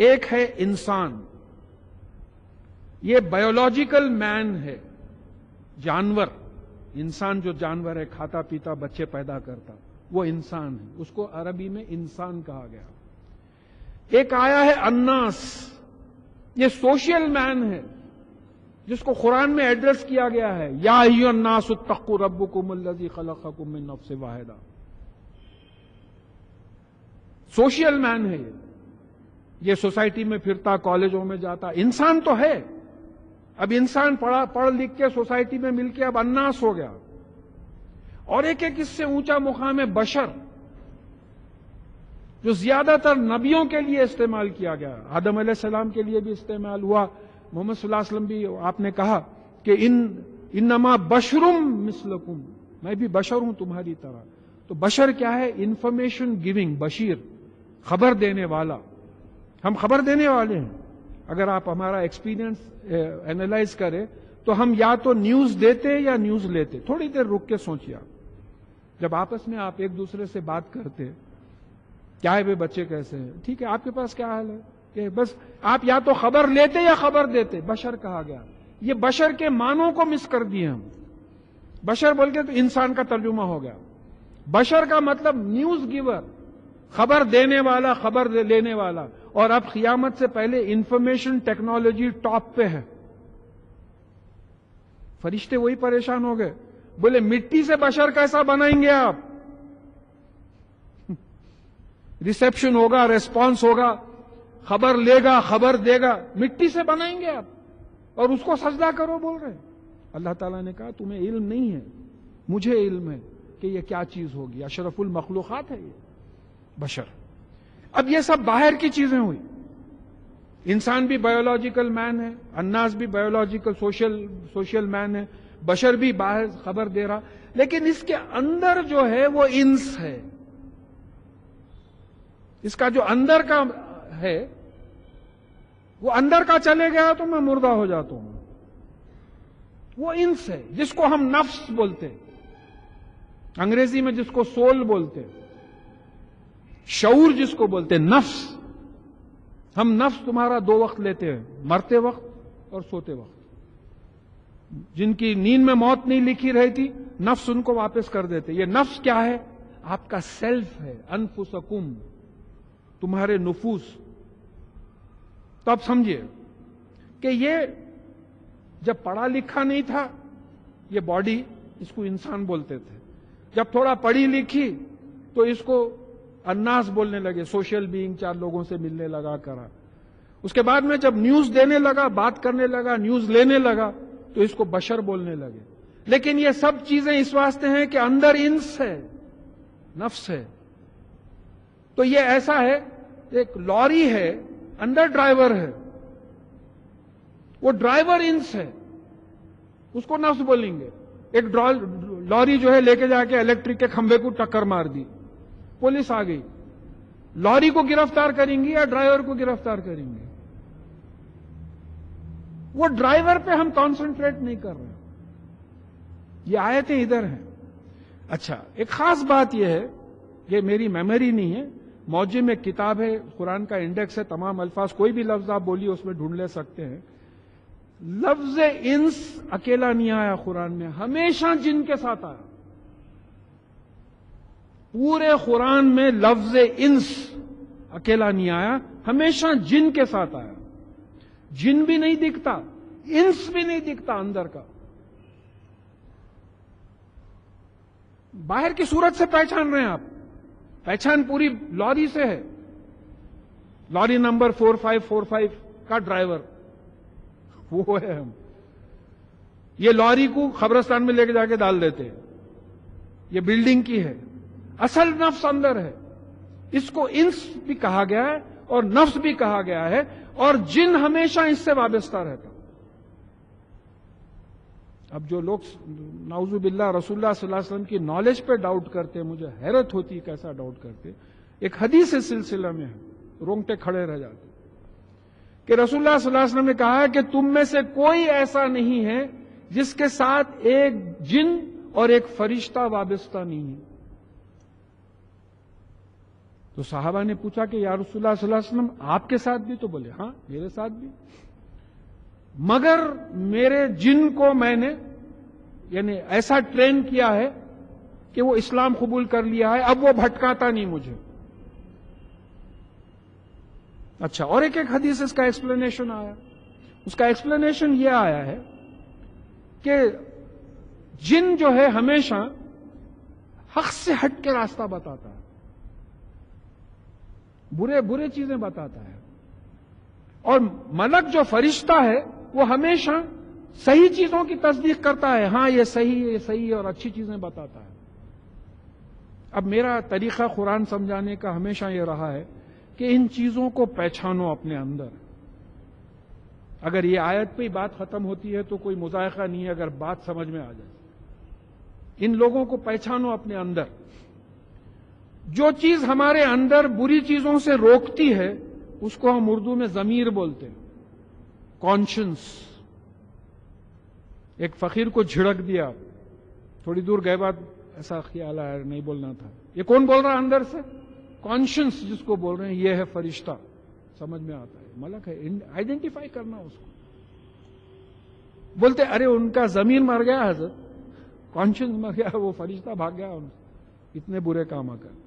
ایک ہے انسان، یہ بایولوجیکل مین ہے، جانور، انسان جو جانور ہے، کھاتا پیتا بچے پیدا کرتا، وہ انسان ہے، اس کو عربی میں انسان کہا گیا۔ ایک آیا ہے الناس، یہ سوشل مین ہے، جس کو قرآن میں ایڈریس کیا گیا ہے، یا ایھا الناس اتقوا ربکم الذی خلقکم من نفس واحدہ، سوشل مین ہے یہ سوسائٹی میں پھرتا، کالجوں میں جاتا، انسان تو ہے۔ اب انسان پڑھ لکھ کے سوسائٹی میں مل کے اب الناس ہو گیا۔ اور ایک اس سے اونچا مقام ہے بشر، جو زیادہ تر نبیوں کے لیے استعمال کیا گیا، آدم علیہ السلام کے لیے بھی استعمال ہوا، محمد صلی اللہ علیہ وسلم بھی آپ نے کہا کہ انما بشرم مثلکم، میں بھی بشر ہوں تمہاری طرح۔ تو بشر کیا ہے؟ انفارمیشن گیونگ، بشیر، خبر دینے والا۔ ہم خبر دینے والے ہیں۔ اگر آپ ہمارا ایکسپیرینس اینالائز کریں تو ہم یا تو نیوز دیتے یا نیوز لیتے۔ تھوڑی دیر رک کے سوچیے، جب آپس میں آپ ایک دوسرے سے بات کرتے، کیا ہے بے بچے کیسے ہیں، ٹھیک ہے، آپ کے پاس کیا حال ہے، کہ بس آپ یا تو خبر لیتے یا خبر دیتے۔ بشر کہا گیا، یہ بشر کے معنوں کو مس کر دیے ہم۔ بشر بول کے تو انسان کا ترجمہ ہو گیا۔ بشر کا مطلب نیوز گیور، خبر دینے والا، خبر لینے والا۔ اور اب قیامت سے پہلے انفارمیشن ٹیکنالوجی ٹاپ پہ ہے۔ فرشتے وہی پریشان ہو گئے، بولے مٹی سے بشر کیسا بنائیں گے آپ؟ ریسیپشن ہوگا، ریسپانس ہوگا، خبر لے گا، خبر دے گا، مٹی سے بنائیں گے آپ، اور اس کو سجدہ کرو بول رہے۔ اللہ تعالیٰ نے کہا تمہیں علم نہیں ہے، مجھے علم ہے کہ یہ کیا چیز ہوگی، اشرف المخلوقات ہے یہ بشر۔ اب یہ سب باہر کی چیزیں ہوئی۔ انسان بھی بایولوجیکل مین ہے، الناس بھی بایولوجیکل سوشل مین ہے، بشر بھی باہر خبر دے رہا، لیکن اس کے اندر جو ہے وہ انس ہے۔ اس کا جو اندر کا ہے وہ اندر کا چلے گیا تو میں مردہ ہو جاتا ہوں۔ وہ انس ہے جس کو ہم نفس بولتے، انگریزی میں جس کو سول بولتے، شعور جس کو بولتے، نفس۔ ہم نفس تمہارا 2 وقت لیتے ہیں، مرتے وقت اور سوتے وقت۔ جن کی نیند میں موت نہیں لکھی رہی تھی، نفس ان کو واپس کر دیتے۔ یہ نفس کیا ہے؟ آپ کا سیلف ہے، انفسکم، تمہارے نفوس۔ تو اب سمجھیے کہ یہ جب پڑھا لکھا نہیں تھا، یہ باڈی، اس کو انسان بولتے تھے۔ جب تھوڑا پڑھی لکھی تو اس کو الناس بولنے لگے، سوشل بینگ، 4 لوگوں سے ملنے لگا کرا۔ اس کے بعد میں جب نیوز دینے لگا، بات کرنے لگا، نیوز لینے لگا، تو اس کو بشر بولنے لگے۔ لیکن یہ سب چیزیں اس واسطے ہیں کہ اندر انس ہے، نفس ہے۔ تو یہ ایسا ہے، ایک لوری ہے، اندر ڈرائیور ہے، وہ ڈرائیور انس ہے، اس کو نفس بولیں گے۔ ایک لاری جو ہے لے کے جا کے الیکٹرک کے کھمبے کو ٹکر مار دی، پولیس آ گئی، لاری کو گرفتار کریں گی یا ڈرائیور کو گرفتار کریں گے؟ وہ ڈرائیور پہ ہم کانسنٹریٹ نہیں کر رہے. یہ آیتیں ادھر ہیں. اچھا، ایک خاص بات یہ ہے، یہ میری میموری نہیں ہے، موجم میں کتاب ہے، قرآن کا انڈیکس ہے، تمام الفاظ کوئی بھی لفظ آپ بولیے اس میں ڈھونڈ لے سکتے ہیں. لفظ انس اکیلا نہیں آیا قرآن میں، ہمیشہ جن کے ساتھ آیا. پورے قرآن میں لفظ انس اکیلا نہیں آیا، ہمیشہ جن کے ساتھ آیا. جن بھی نہیں دکھتا، انس بھی نہیں دکھتا اندر کا. باہر کی صورت سے پہچان رہے ہیں آپ، پہچان پوری لاری سے ہے. لاری نمبر 4545 کا ڈرائیور وہ ہے ہم. یہ لاری کو قبرستان میں لے کے جا کے ڈال دیتے ہیں، یہ بلڈنگ کی ہے. اصل نفس اندر ہے. اس کو انس بھی کہا گیا ہے اور نفس بھی کہا گیا ہے، اور جن ہمیشہ اس سے وابستہ رہتا. اب جو لوگ نعوذ باللہ رسول اللہ صلی اللہ علیہ وسلم کی نالج پہ ڈاؤٹ کرتے ہیں، مجھے حیرت ہوتی ہے کیسا ڈاؤٹ کرتے. ایک حدیث اس سلسلہ میں ہے، رونگٹے کھڑے رہ جاتے کہ رسول اللہ صلی اللہ علیہ وسلم نے کہا ہے کہ تم میں سے کوئی ایسا نہیں ہے جس کے ساتھ ایک جن اور ایک فرشتہ وابستہ نہیں ہے. تو صحابہ نے پوچھا کہ یا رسول اللہ صلی اللہ علیہ وسلم آپ کے ساتھ بھی؟ تو بولے ہاں میرے ساتھ بھی، مگر میرے جن کو میں نے یعنی ایسا ٹرین کیا ہے کہ وہ اسلام قبول کر لیا ہے، اب وہ بھٹکاتا نہیں مجھے. اچھا، اور ایک حدیث اس کا ایکسپلینیشن آیا. اس کا ایکسپلینیشن یہ آیا ہے کہ جن جو ہے ہمیشہ حق سے ہٹ کے راستہ بتاتا ہے، برے چیزیں بتاتا ہے. اور ملک جو فرشتہ ہے وہ ہمیشہ صحیح چیزوں کی تصدیق کرتا ہے، ہاں یہ صحیح ہے، یہ صحیح ہے، اور اچھی چیزیں بتاتا ہے. اب میرا طریقہ قرآن سمجھانے کا ہمیشہ یہ رہا ہے کہ ان چیزوں کو پہچانو اپنے اندر. اگر یہ آیت پہ ہی بات ختم ہوتی ہے تو کوئی مذائقہ نہیں ہے اگر بات سمجھ میں آ جائے. ان لوگوں کو پہچانو اپنے اندر. جو چیز ہمارے اندر بری چیزوں سے روکتی ہے اس کو ہم اردو میں ضمیر بولتے ہیں، کانشنس. ایک فقیر کو جھڑک دیا، تھوڑی دور گئے بعد ایسا خیال آیا نہیں بولنا تھا. یہ کون بول رہا ہے اندر سے؟ کانشنس جس کو بول رہے ہیں، یہ ہے فرشتہ. سمجھ میں آتا ہے، ملک ہے. آئیڈینٹیفائی کرنا اس کو. بولتے ارے ان کا ضمیر مر گیا حضرت، کانشنس مر گیا، وہ فرشتہ بھاگ گیا ان سے، اتنے برے کام آ کر.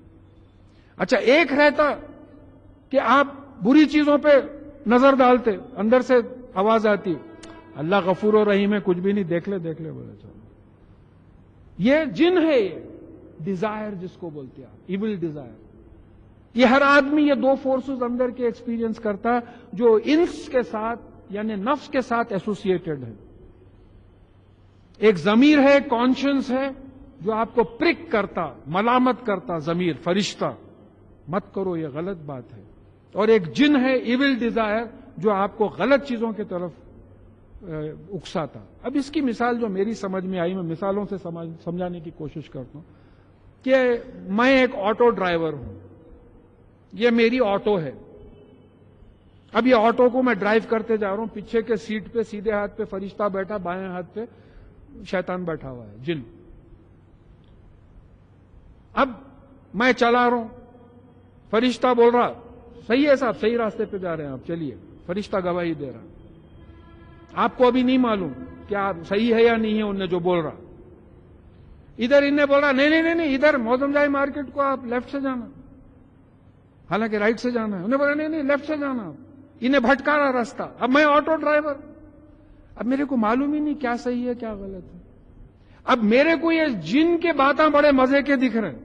اچھا، ایک رہتا کہ آپ بری چیزوں پہ نظر ڈالتے، اندر سے آواز آتی اللہ غفور و رحیم ہے، کچھ بھی نہیں، دیکھ لے بولے چلو. یہ جن ہے، یہ ڈیزائر جس کو بولتے ہیں آپ، ایول ڈیزائر. یہ ہر آدمی یہ دو فورسز اندر کے ایکسپیرینس کرتا ہے جو انس کے ساتھ یعنی نفس کے ساتھ ایسوسیٹڈ ہے. ایک ضمیر ہے، کانشنس ہے، جو آپ کو پرک کرتا، ملامت کرتا. ضمیر فرشتہ، مت کرو یہ غلط بات ہے. اور ایک جن ہے، ایول ڈیزائر، جو آپ کو غلط چیزوں کی طرف اکساتا. اب اس کی مثال جو میری سمجھ میں آئی، میں مثالوں سے سمجھانے کی کوشش کرتا ہوں کہ میں ایک آٹو ڈرائیور ہوں، یہ میری آٹو ہے. اب یہ آٹو کو میں ڈرائیو کرتے جا رہا ہوں، پیچھے کے سیٹ پہ سیدھے ہاتھ پہ فرشتہ بیٹھا، بائیں ہاتھ پہ شیطان بیٹھا ہوا ہے، جن. اب میں چلا رہا ہوں، فرشتہ بول رہا صحیح ہے صاحب، صحیح راستے پہ جا رہے ہیں آپ، چلیے. فرشتہ گواہی دے رہا. آپ کو ابھی نہیں معلوم کیا صحیح ہے یا نہیں ہے انہوں نے جو بول رہا. ادھر انہیں بول رہا نہیں ادھر موزم جائے مارکیٹ کو آپ لیفٹ سے جانا، حالانکہ رائٹ سے جانا ہے. انہیں بولا نہیں لیفٹ سے جانا. انہیں بھٹکا رہا راستہ. اب میں آٹو ڈرائیور، اب میرے کو معلوم ہی نہیں کیا صحیح ہے کیا غلط ہے. اب میرے کو یہ جن کے باتیں بڑے مزے کے دکھ رہے ہیں.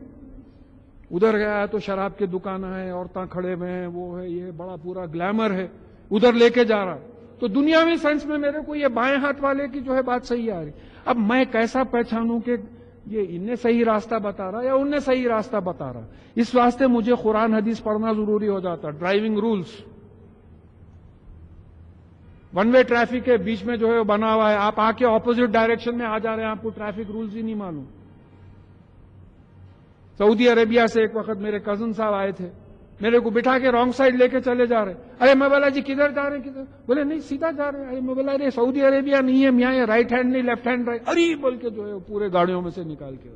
ادھر گیا تو شراب کی دکان ہے، عورتیں کھڑے ہوئے ہیں، وہ ہے، یہ بڑا پورا گلیمر ہے، ادھر لے کے جا رہا. تو دنیاوی سینس میں میرے کو یہ بائیں ہاتھ والے کی جو ہے بات صحیح آ رہی. اب میں کیسا پہچانوں کہ یہ انہیں صحیح راستہ بتا رہا یا انہیں صحیح راستہ بتا رہا؟ اس واسطے مجھے قرآن حدیث پڑھنا ضروری ہو جاتا. Driving rules, one way traffic کے بیچ میں جو ہے بنا ہوا ہے، آپ آ کے اپوزٹ ڈائریکشن میں آ جا رہے ہیں، آپ کو ٹریفک رولز ہی نہیں معلوم. سعودی عربیہ سے ایک وقت میرے کزن صاحب آئے تھے، میرے کو بٹھا کے رانگ سائڈ لے کے چلے جا رہے. ارے میں بولا جی کدھر جا رہے ہیں کدھر؟ بولے نہیں سیدھا جا رہے ہیں. ارے میں بولا ارے سعودی عربیہ نہیں ہے میاں، یہ رائٹ ہینڈ نہیں لیفٹ ہینڈ رائٹ، ارے بول کے جو ہے پورے گاڑیوں میں سے نکال کے.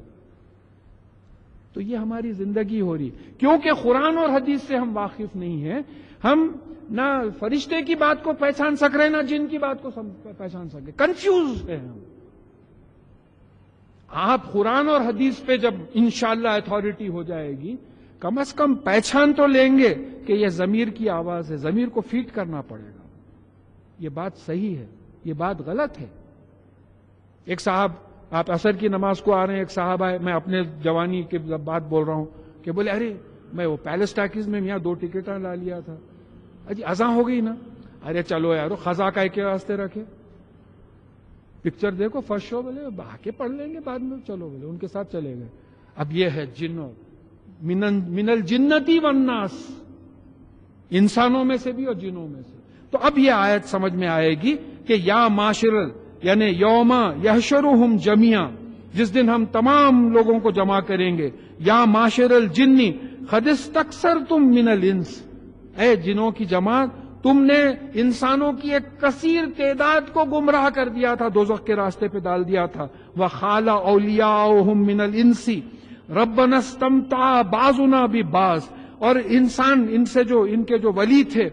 تو یہ ہماری زندگی ہو رہی کیونکہ قرآن اور حدیث سے ہم واقف نہیں ہیں. ہم نہ فرشتے کی بات کو پہچان سک رہے نہ جن کی بات کو پہچان سکے، کنفیوز ہیں ہم. آپ قرآن اور حدیث پہ جب انشاءاللہ اتھارٹی ہو جائے گی، کم از کم پہچان تو لیں گے کہ یہ ضمیر کی آواز ہے، ضمیر کو فیٹ کرنا پڑے گا. یہ بات صحیح ہے، یہ بات غلط ہے. ایک صاحب، آپ عصر کی نماز کو آ رہے ہیں، ایک صاحب آئے، میں اپنے جوانی کی بات بول رہا ہوں کہ بولے ارے میں وہ پیلس ٹاکیز میں میاں 2 ٹکٹاں لا لیا تھا. اجی اذان ہو گئی نا، ارے چلو یارو خزاں کا کے واسطے رکھے، پکچر دیکھو فرسٹ شو، بولے آ کے پڑھ لیں گے بعد میں، چلو بولے ان کے ساتھ چلے گئے. اب یہ ہے جنوں من الجنتی والناس، انسانوں میں سے بھی اور جنوں میں سے. تو اب یہ آیت سمجھ میں آئے گی کہ یا معاشر یعنی یوم یحشرہم جمیعا، جس دن ہم تمام لوگوں کو جمع کریں گے. یا معاشر الجن قد استکثرتم من الانس، اے جنوں کی جماعت تم نے انسانوں کی ایک کثیر تعداد کو گمراہ کر دیا تھا، دوزخ کے راستے پہ ڈال دیا تھا. وَخَالَ أَوْلِيَاؤُهُم مِّنَ الْإِنسِ رَبَّنَا اسْتَمْتَعَ بَعْضُنَا بِبَعْضٍ، اور انسان ان سے جو ان کے جو ولی تھے،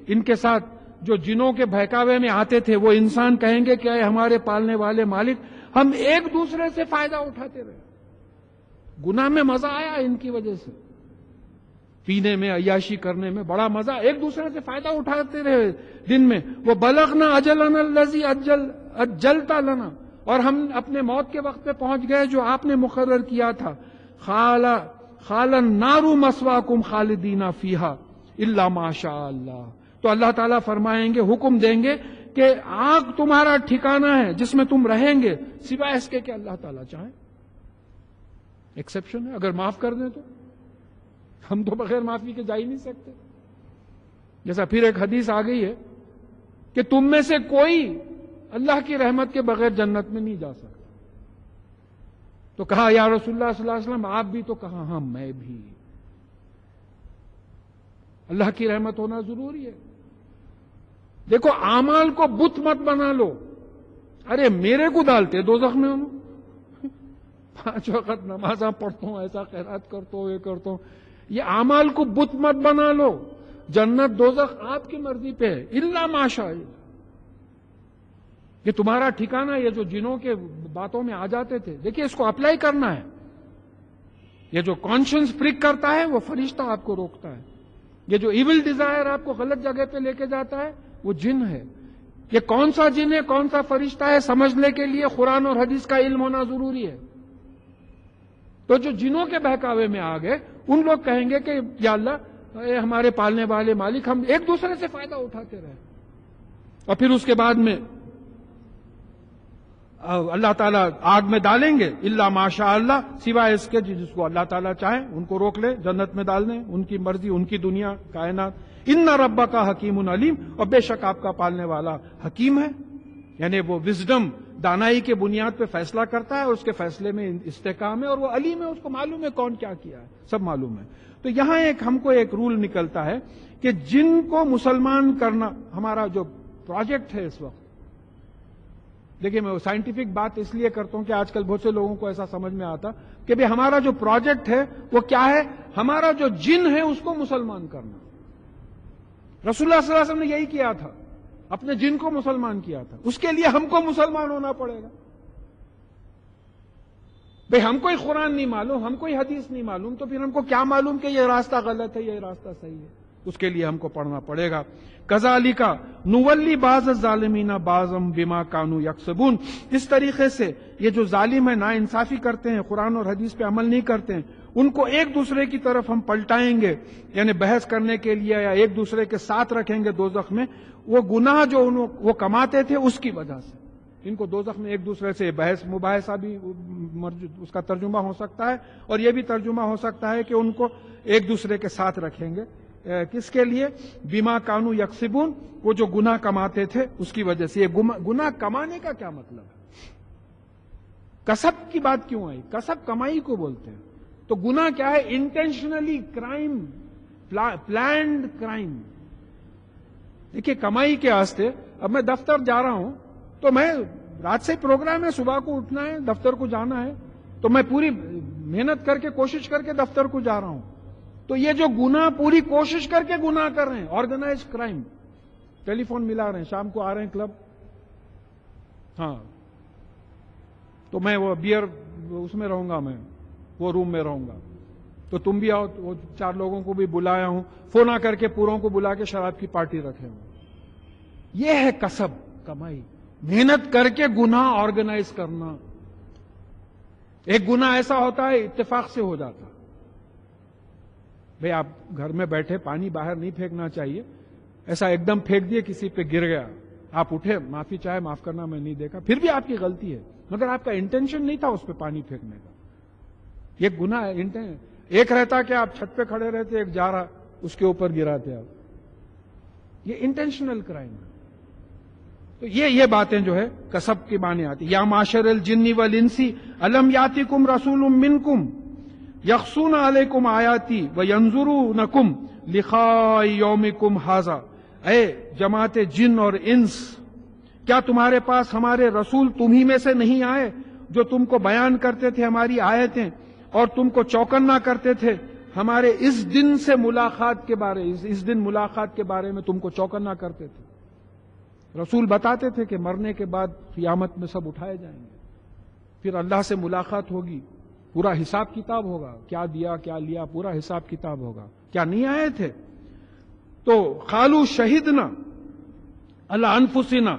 ان کے ساتھ جو جنوں کے بہکاوے میں آتے تھے، وہ انسان کہیں گے کہ اے ہمارے پالنے والے مالک، ہم ایک دوسرے سے فائدہ اٹھاتے رہے، گناہ میں مزہ آیا ان کی وجہ سے، پینے میں عیاشی کرنے میں بڑا مزہ، ایک دوسرے سے فائدہ اٹھاتے رہے دن میں. وہ بلغنا اجلنا الذی اجلت لنا، اور ہم اپنے موت کے وقت پہ پہنچ گئے جو آپ نے مقرر کیا تھا. خال النار مثواکم خالدین فیہا الا ما شاء اللہ. تو اللہ تعالیٰ فرمائیں گے، حکم دیں گے کہ آگ تمہارا ٹھکانہ ہے جس میں تم رہیں گے سوائے اس کے کہ اللہ تعالیٰ چاہیں. ایکسیپشن ہے، اگر معاف کر دیں تو، ہم تو بغیر معافی کے جا ہی نہیں سکتے. جیسا پھر ایک حدیث آ گئی ہے کہ تم میں سے کوئی اللہ کی رحمت کے بغیر جنت میں نہیں جا سکتا. تو کہا یا رسول اللہ صلی اللہ علیہ وسلم آپ بھی؟ تو کہا ہاں میں بھی. اللہ کی رحمت ہونا ضروری ہے. دیکھو اعمال کو بت مت بنا لو. ارے میرے کو ڈالتے دوزخ میں ہوں، 5 وقت نمازاں پڑھتا ہوں، ایسا خیرات کرتا ہوں، یہ کرتا ہوں. یہ اعمال کو بت مت بنا لو. جنت دوزخ آپ کی مرضی پہ ہے، الا ما شاء اللہ. یہ تمہارا ٹھکانہ. یہ جو جنوں کے باتوں میں آ جاتے تھے، دیکھیے اس کو اپلائی کرنا ہے. یہ جو کانشنس پرک کرتا ہے وہ فرشتہ آپ کو روکتا ہے. یہ جو ایول ڈیزائر آپ کو غلط جگہ پہ لے کے جاتا ہے وہ جن ہے. یہ کون سا جن ہے کون سا فرشتہ ہے سمجھنے کے لیے قرآن اور حدیث کا علم ہونا ضروری ہے. تو جو جنوں کے بہکاوے میں آ گئے ان لوگ کہیں گے کہ یا اللہ اے ہمارے پالنے والے مالک، ہم ایک دوسرے سے فائدہ اٹھاتے رہے. اور پھر اس کے بعد میں اللہ تعالیٰ آگ میں ڈالیں گے الا ماشاء اللہ، سوائے اس کے جس کو اللہ تعالیٰ چاہے ان کو روک لے، جنت میں ڈال دیں، ان کی مرضی، ان کی دنیا کائنات. ان ربک حکیم علیم، اور بے شک آپ کا پالنے والا حکیم ہے. یعنی وہ وزڈم، دانائی کے بنیاد پہ فیصلہ کرتا ہے اور اس کے فیصلے میں استحکام ہے، اور وہ علیم ہے، اس کو معلوم ہے کون کیا کیا ہے، سب معلوم ہے. تو یہاں ہم کو ایک رول نکلتا ہے کہ جن کو مسلمان کرنا ہمارا جو پروجیکٹ ہے اس وقت. دیکھیے میں سائنٹیفک بات اس لیے کرتا ہوں کہ آج کل بہت سے لوگوں کو ایسا سمجھ میں آتا کہ بھئی ہمارا جو پروجیکٹ ہے وہ کیا ہے، ہمارا جو جن ہے اس کو مسلمان کرنا. رسول اللہ صلی اللہ علیہ وسلم نے یہی کیا تھا، اپنے جن کو مسلمان کیا تھا. اس کے لیے ہم کو مسلمان ہونا پڑے گا. بھئی ہم کوئی قرآن نہیں معلوم، ہم کوئی حدیث نہیں معلوم، تو پھر ہم کو کیا معلوم کہ یہ راستہ غلط ہے، یہ راستہ صحیح ہے. اس کے لیے ہم کو پڑھنا پڑے گا. کذالک نولی بعض الظالمین بعضا بما کانوا یکسبون. اس طریقے سے یہ جو ظالم ہے، نا انصافی کرتے ہیں، قرآن اور حدیث پہ عمل نہیں کرتے ہیں، ان کو ایک دوسرے کی طرف ہم پلٹائیں گے، یعنی بحث کرنے کے لیے یا ایک دوسرے کے ساتھ رکھیں گے دوزخ میں. وہ گناہ جو وہ کماتے تھے اس کی وجہ سے ان کو دوزخ میں ایک دوسرے سے بحث مباحثہ بھی اس کا ترجمہ ہو سکتا ہے، اور یہ بھی ترجمہ ہو سکتا ہے کہ ان کو ایک دوسرے کے ساتھ رکھیں گے. کس کے لیے؟ بما کانوا یکسبون، وہ جو گناہ کماتے تھے اس کی وجہ سے. یہ گناہ کمانے کا کیا مطلب ہے؟ کسب کی بات کیوں آئی؟ کسب کمائی کو بولتے ہیں. تو گناہ کیا ہے؟ Intentionally crime, planned crime. دیکھیے کمائی کے واسطے اب میں دفتر جا رہا ہوں تو میں رات سے پروگرام ہے، صبح کو اٹھنا ہے، دفتر کو جانا ہے، تو میں پوری محنت کر کے کوشش کر کے دفتر کو جا رہا ہوں. تو یہ جو گناہ پوری کوشش کر کے گناہ کر رہے ہیں، آرگنائز کرائم. ٹیلی فون ملا رہے ہیں، شام کو آ رہے ہیں کلب، ہاں تو میں وہ بیئر اس میں رہوں گا، میں وہ روم میں رہوں گا، تو تم بھی آؤ. وہ 4 لوگوں کو بھی بلایا ہوں، فون آ کر کے پوروں کو بلا کے شراب کی پارٹی رکھے ہوں. یہ ہے کسب، کمائی، محنت کر کے گناہ آرگنائز کرنا. ایک گناہ ایسا ہوتا ہے اتفاق سے ہو جاتا. بھئی آپ گھر میں بیٹھے، پانی باہر نہیں پھینکنا چاہیے، ایسا ایک دم پھینک دیے، کسی پہ گر گیا، آپ اٹھے، معافی چاہے، معاف کرنا میں نہیں دیکھا، پھر بھی آپ کی غلطی ہے، مگر آپ کا انٹینشن نہیں تھا اس پہ پانی پھینکنے کا. یہ گناہ ہے. ایک رہتا کہ آپ چھت پہ کھڑے رہتے، ایک جا رہا، اس کے اوپر گراتے آپ. یہ انٹینشنل کرائم ہے. تو یہ باتیں جو ہے کسب کی معنی آتی. یا معاشر الجن والانس الم یاتکم رسول منکم یقصون علیکم آیاتی وینظرونکم لقاء یومکم ھذا. اے جماعت جن اور انس، کیا تمہارے پاس ہمارے رسول تمہیں میں سے نہیں آئے جو تم کو بیان کرتے تھے ہماری آیتیں اور تم کو چوکنا کرتے تھے ہمارے اس دن سے ملاقات کے بارے، اس دن ملاقات کے بارے میں تم کو چوکنا کرتے تھے. رسول بتاتے تھے کہ مرنے کے بعد قیامت میں سب اٹھائے جائیں گے، پھر اللہ سے ملاقات ہوگی، پورا حساب کتاب ہوگا، کیا دیا کیا لیا، پورا حساب کتاب ہوگا. کیا نہیں آئے تھے؟ تو قالوا شہدنا علی انفسنا،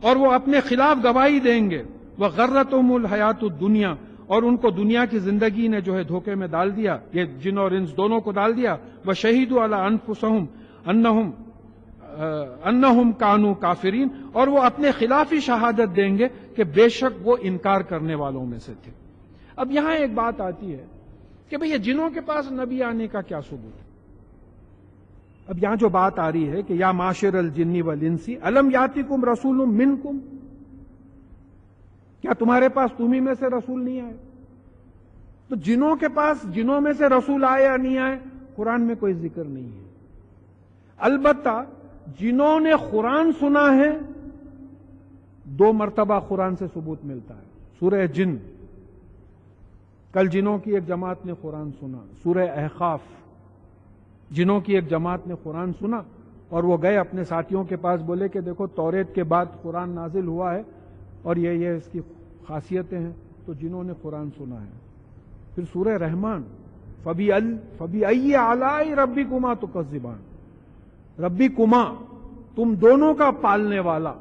اور وہ اپنے خلاف گواہی دیں گے. وغرتہم الحیات الدنیا، اور ان کو دنیا کی زندگی نے جو ہے دھوکے میں ڈال دیا، یہ جن اور انس دونوں کو ڈال دیا. وشہدوا علی انفسہم انہم کانوا کافرین، اور وہ اپنے خلاف ہی شہادت دیں گے کہ بے شک وہ انکار کرنے والوں میں سے تھے. اب یہاں ایک بات آتی ہے کہ بھئی یہ جنوں کے پاس نبی آنے کا کیا ثبوت ہے؟ اب یہاں جو بات آ رہی ہے کہ یا معاشر الجن والانس الم یاتکم رسول منکم، کیا تمہارے پاس تمہیں میں سے رسول نہیں آئے؟ تو جنوں کے پاس، جنوں میں سے رسول آئے یا نہیں آئے، قرآن میں کوئی ذکر نہیں ہے. البتہ جنہوں نے قرآن سنا ہے 2 مرتبہ قرآن سے ثبوت ملتا ہے. سورہ جن، کل جنوں کی ایک جماعت نے قرآن سنا. سورہ احقاف، جنوں کی ایک جماعت نے قرآن سنا اور وہ گئے اپنے ساتھیوں کے پاس، بولے کہ دیکھو توریت کے بعد قرآن نازل ہوا ہے اور یہ اس کی خاصیتیں ہیں. تو جنہوں نے قرآن سنا ہے. پھر سورہ رحمان، فَبِأَيِّ آلَاءِ رَبِّكُمَا تُكَذِّبَانِ، ربکما تم دونوں کا پالنے والا،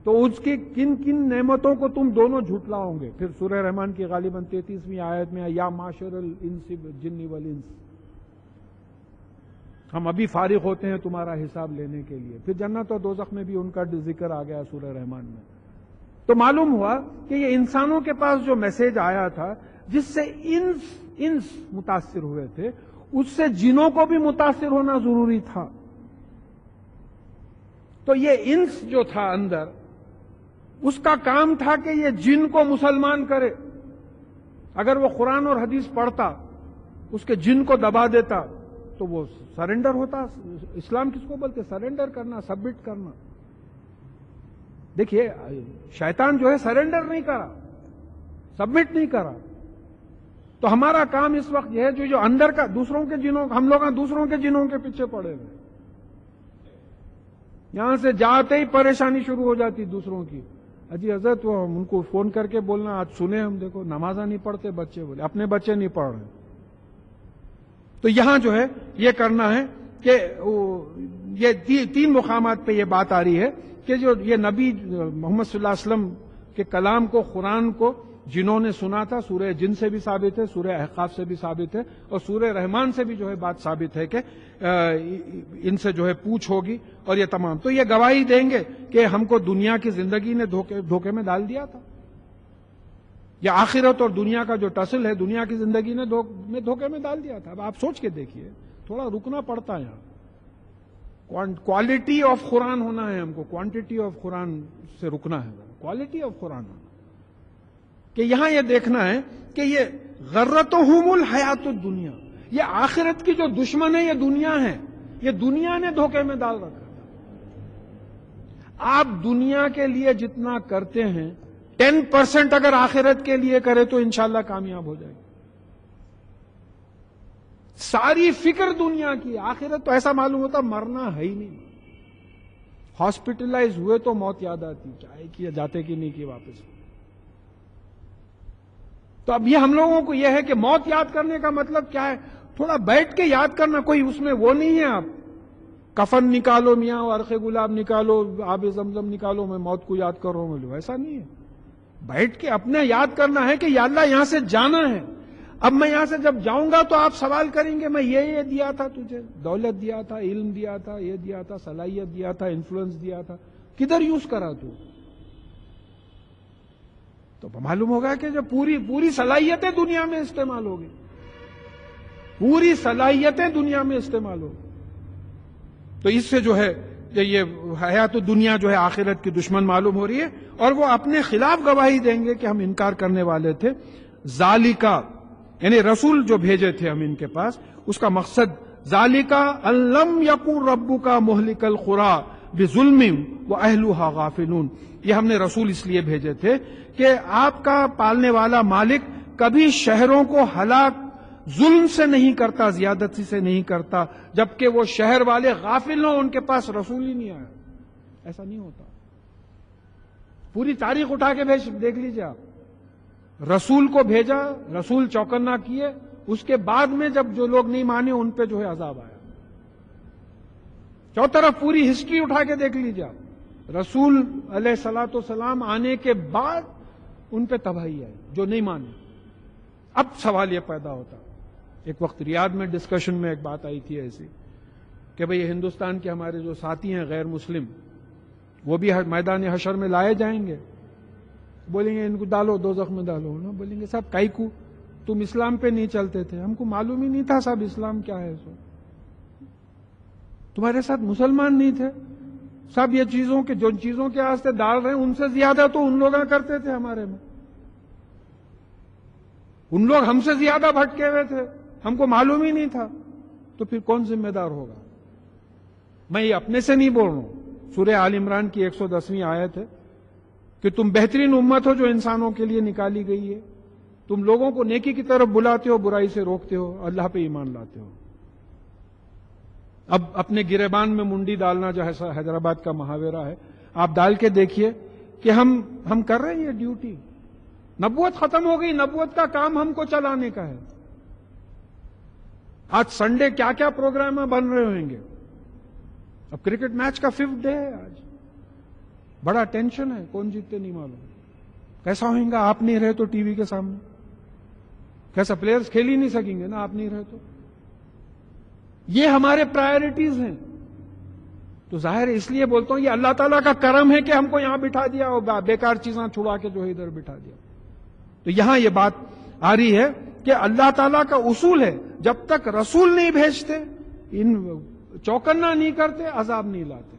تو اس کی کن کن نعمتوں کو تم دونوں جھٹلاؤ گے. پھر سورہ رحمان کی غالباً 33ویں آیت میں یا معاشر الانس الجن والانس، ہم ابھی فارغ ہوتے ہیں تمہارا حساب لینے کے لیے. پھر جنت اور دوزخ میں بھی ان کا ذکر آ گیا سورہ رحمان میں. تو معلوم ہوا کہ یہ انسانوں کے پاس جو میسج آیا تھا جس سے انس متاثر ہوئے تھے، اس سے جنوں کو بھی متاثر ہونا ضروری تھا. تو یہ انس جو تھا اندر، اس کا کام تھا کہ یہ جن کو مسلمان کرے. اگر وہ قرآن اور حدیث پڑھتا، اس کے جن کو دبا دیتا تو وہ سرنڈر ہوتا. اسلام کس کو بولتے؟ سرنڈر کرنا، سبمٹ کرنا. دیکھیے شیطان جو ہے سرنڈر نہیں کرا، سبمٹ نہیں کرا. تو ہمارا کام اس وقت یہ ہے جو اندر کا دوسروں کے جنوں، ہم لوگ دوسروں کے جنوں کے پیچھے پڑے ہوئے، یہاں سے جاتے ہی پریشانی شروع ہو جاتی دوسروں کی. اجی حضرت وہ ان کو فون کر کے بولنا، آج سنے ہم، دیکھو نمازہ نہیں پڑھتے بچے، بولے اپنے بچے نہیں پڑھ رہے. تو یہاں جو ہے یہ کرنا ہے کہ یہ 3 مقامات پہ یہ بات آ رہی ہے کہ جو یہ نبی محمد صلی اللہ علیہ وسلم کے کلام کو، قرآن کو جنہوں نے سنا تھا. سورہ جن سے بھی ثابت ہے، سورہ احقاف سے بھی ثابت ہے، اور سورہ رحمان سے بھی جو ہے بات ثابت ہے کہ ان سے جو ہے پوچھ ہوگی اور یہ تمام. تو یہ گواہی دیں گے کہ ہم کو دنیا کی زندگی نے دھوکے میں ڈال دیا تھا. یہ آخرت اور دنیا کا جو ٹسل ہے، دنیا کی زندگی نے دھوکے میں ڈال دیا تھا. اب آپ سوچ کے دیکھیے، تھوڑا رکنا پڑتا ہے یہاں. کوالٹی آف قرآن ہونا ہے ہم کو، کوانٹٹی آف قرآن سے رکنا ہے. کوالٹی آف قرآن ہونا کہ یہاں یہ دیکھنا ہے کہ یہ غرتہم الحیات الدنیا، یہ آخرت کی جو دشمن ہے یہ دنیا ہے، یہ دنیا نے دھوکے میں ڈال رکھا تھا۔ آپ دنیا کے لیے جتنا کرتے ہیں 10% اگر آخرت کے لیے کرے تو انشاءاللہ کامیاب ہو جائے گا۔ ساری فکر دنیا کی، آخرت تو ایسا معلوم ہوتا مرنا ہے ہی نہیں۔ ہاسپٹلائز ہوئے تو موت یاد آتی، چاہے کیا جاتے کہ نہیں کی واپس۔ تو اب یہ ہم لوگوں کو یہ ہے کہ موت یاد کرنے کا مطلب کیا ہے؟ تھوڑا بیٹھ کے یاد کرنا، کوئی اس میں وہ نہیں ہے آپ کفن نکالو میاں، عرق گلاب نکالو، آب زمزم نکالو، میں موت کو یاد کر رہا ہوں، ایسا نہیں ہے۔ بیٹھ کے اپنے یاد کرنا ہے کہ یا اللہ یہاں سے جانا ہے، اب میں یہاں سے جب جاؤں گا تو آپ سوال کریں گے میں یہ دیا تھا تجھے، دولت دیا تھا، علم دیا تھا، یہ دیا تھا، صلاحیت دیا تھا، انفلوئنس دیا تھا، کدھر یوز کرا تو معلوم ہوگا کہ جو پوری صلاحیتیں دنیا میں استعمال ہوگی، پوری صلاحیتیں دنیا میں استعمال ہوگی۔ تو اس سے جو ہے یہ حیات دنیا جو ہے آخرت کی دشمن معلوم ہو رہی ہے، اور وہ اپنے خلاف گواہی دیں گے کہ ہم انکار کرنے والے تھے۔ ذالکا یعنی رسول جو بھیجے تھے ہم ان کے پاس، اس کا مقصد ذالکا لم یکن ربک مہلک القری بظلم واہلھا غافلون، یہ ہم نے رسول اس لیے بھیجے تھے کہ آپ کا پالنے والا مالک کبھی شہروں کو ہلاک ظلم سے نہیں کرتا، زیادتی سے نہیں کرتا، جبکہ وہ شہر والے غافل ہوں، ان کے پاس رسول ہی نہیں آیا۔ ایسا نہیں ہوتا۔ پوری تاریخ اٹھا کے دیکھ لیجیے آپ، رسول کو بھیجا، رسول چوکنا کیے، اس کے بعد میں جب جو لوگ نہیں مانے ان پہ جو ہے عذاب آیا۔ چوطرف پوری ہسٹری اٹھا کے دیکھ لیجیے آپ، رسول علیہ الصلوۃ والسلام آنے کے بعد ان پہ تباہی آئی جو نہیں مانے۔ اب سوال یہ پیدا ہوتا، ایک وقت ریاض میں ڈسکشن میں ایک بات آئی تھی ایسی کہ بھئی ہندوستان کے ہمارے جو ساتھی ہیں غیر مسلم، وہ بھی میدان حشر میں لائے جائیں گے، بولیں گے ان کو ڈالو دوزخ میں ڈالو نا، بولیں گے صاحب کائی کو تم اسلام پہ نہیں چلتے تھے، ہم کو معلوم ہی نہیں تھا صاحب اسلام کیا ہے، سو تمہارے ساتھ مسلمان نہیں تھے صاحب، یہ چیزوں کے جو چیزوں کے واسطے ڈال رہے ہیں ان سے زیادہ تو ان لوگ کرتے تھے ہمارے میں، ان لوگ ہم سے زیادہ بھٹکے ہوئے تھے، ہم کو معلوم ہی نہیں تھا، تو پھر کون ذمہ دار ہوگا؟ میں یہ اپنے سے نہیں بول رہا ہوں، سورہ آل عمران کی 110ویں آیت ہے کہ تم بہترین امت ہو جو انسانوں کے لیے نکالی گئی ہے، تم لوگوں کو نیکی کی طرف بلاتے ہو، برائی سے روکتے ہو، اللہ پہ ایمان لاتے ہو۔ اب اپنے گریبان میں منڈی ڈالنا جو ہے حیدرآباد کا محاورہ ہے، آپ ڈال کے دیکھیے کہ ہم کر رہے ہیں یہ ڈیوٹی، نبوت ختم ہو گئی، نبوت کا کام ہم کو چلانے کا ہے۔ آج سنڈے کیا کیا پروگرام بن رہے ہوئیں گے، اب کرکٹ میچ کا 5th ڈے ہے آج، بڑا ٹینشن ہے، کون جیتتے نہیں معلوم، کیسا ہوئیں گا آپ نہیں رہے تو ٹی وی کے سامنے، کیسا پلیئرز کھیل ہی نہیں سکیں گے نا آپ نہیں رہے تو۔ یہ ہمارے پرائرٹیز ہیں، تو ظاہر ہے اس لیے بولتا ہوں یہ اللہ تعالیٰ کا کرم ہے کہ ہم کو یہاں بٹھا دیا اور بیکار چیزاں چھڑا کے جو ہے ادھر بٹھا دیا۔ تو یہاں یہ بات آ رہی ہے کہ اللہ تعالیٰ کا اصول ہے جب تک رسول نہیں بھیجتے، ان چوکنا نہیں کرتے، عذاب نہیں لاتے۔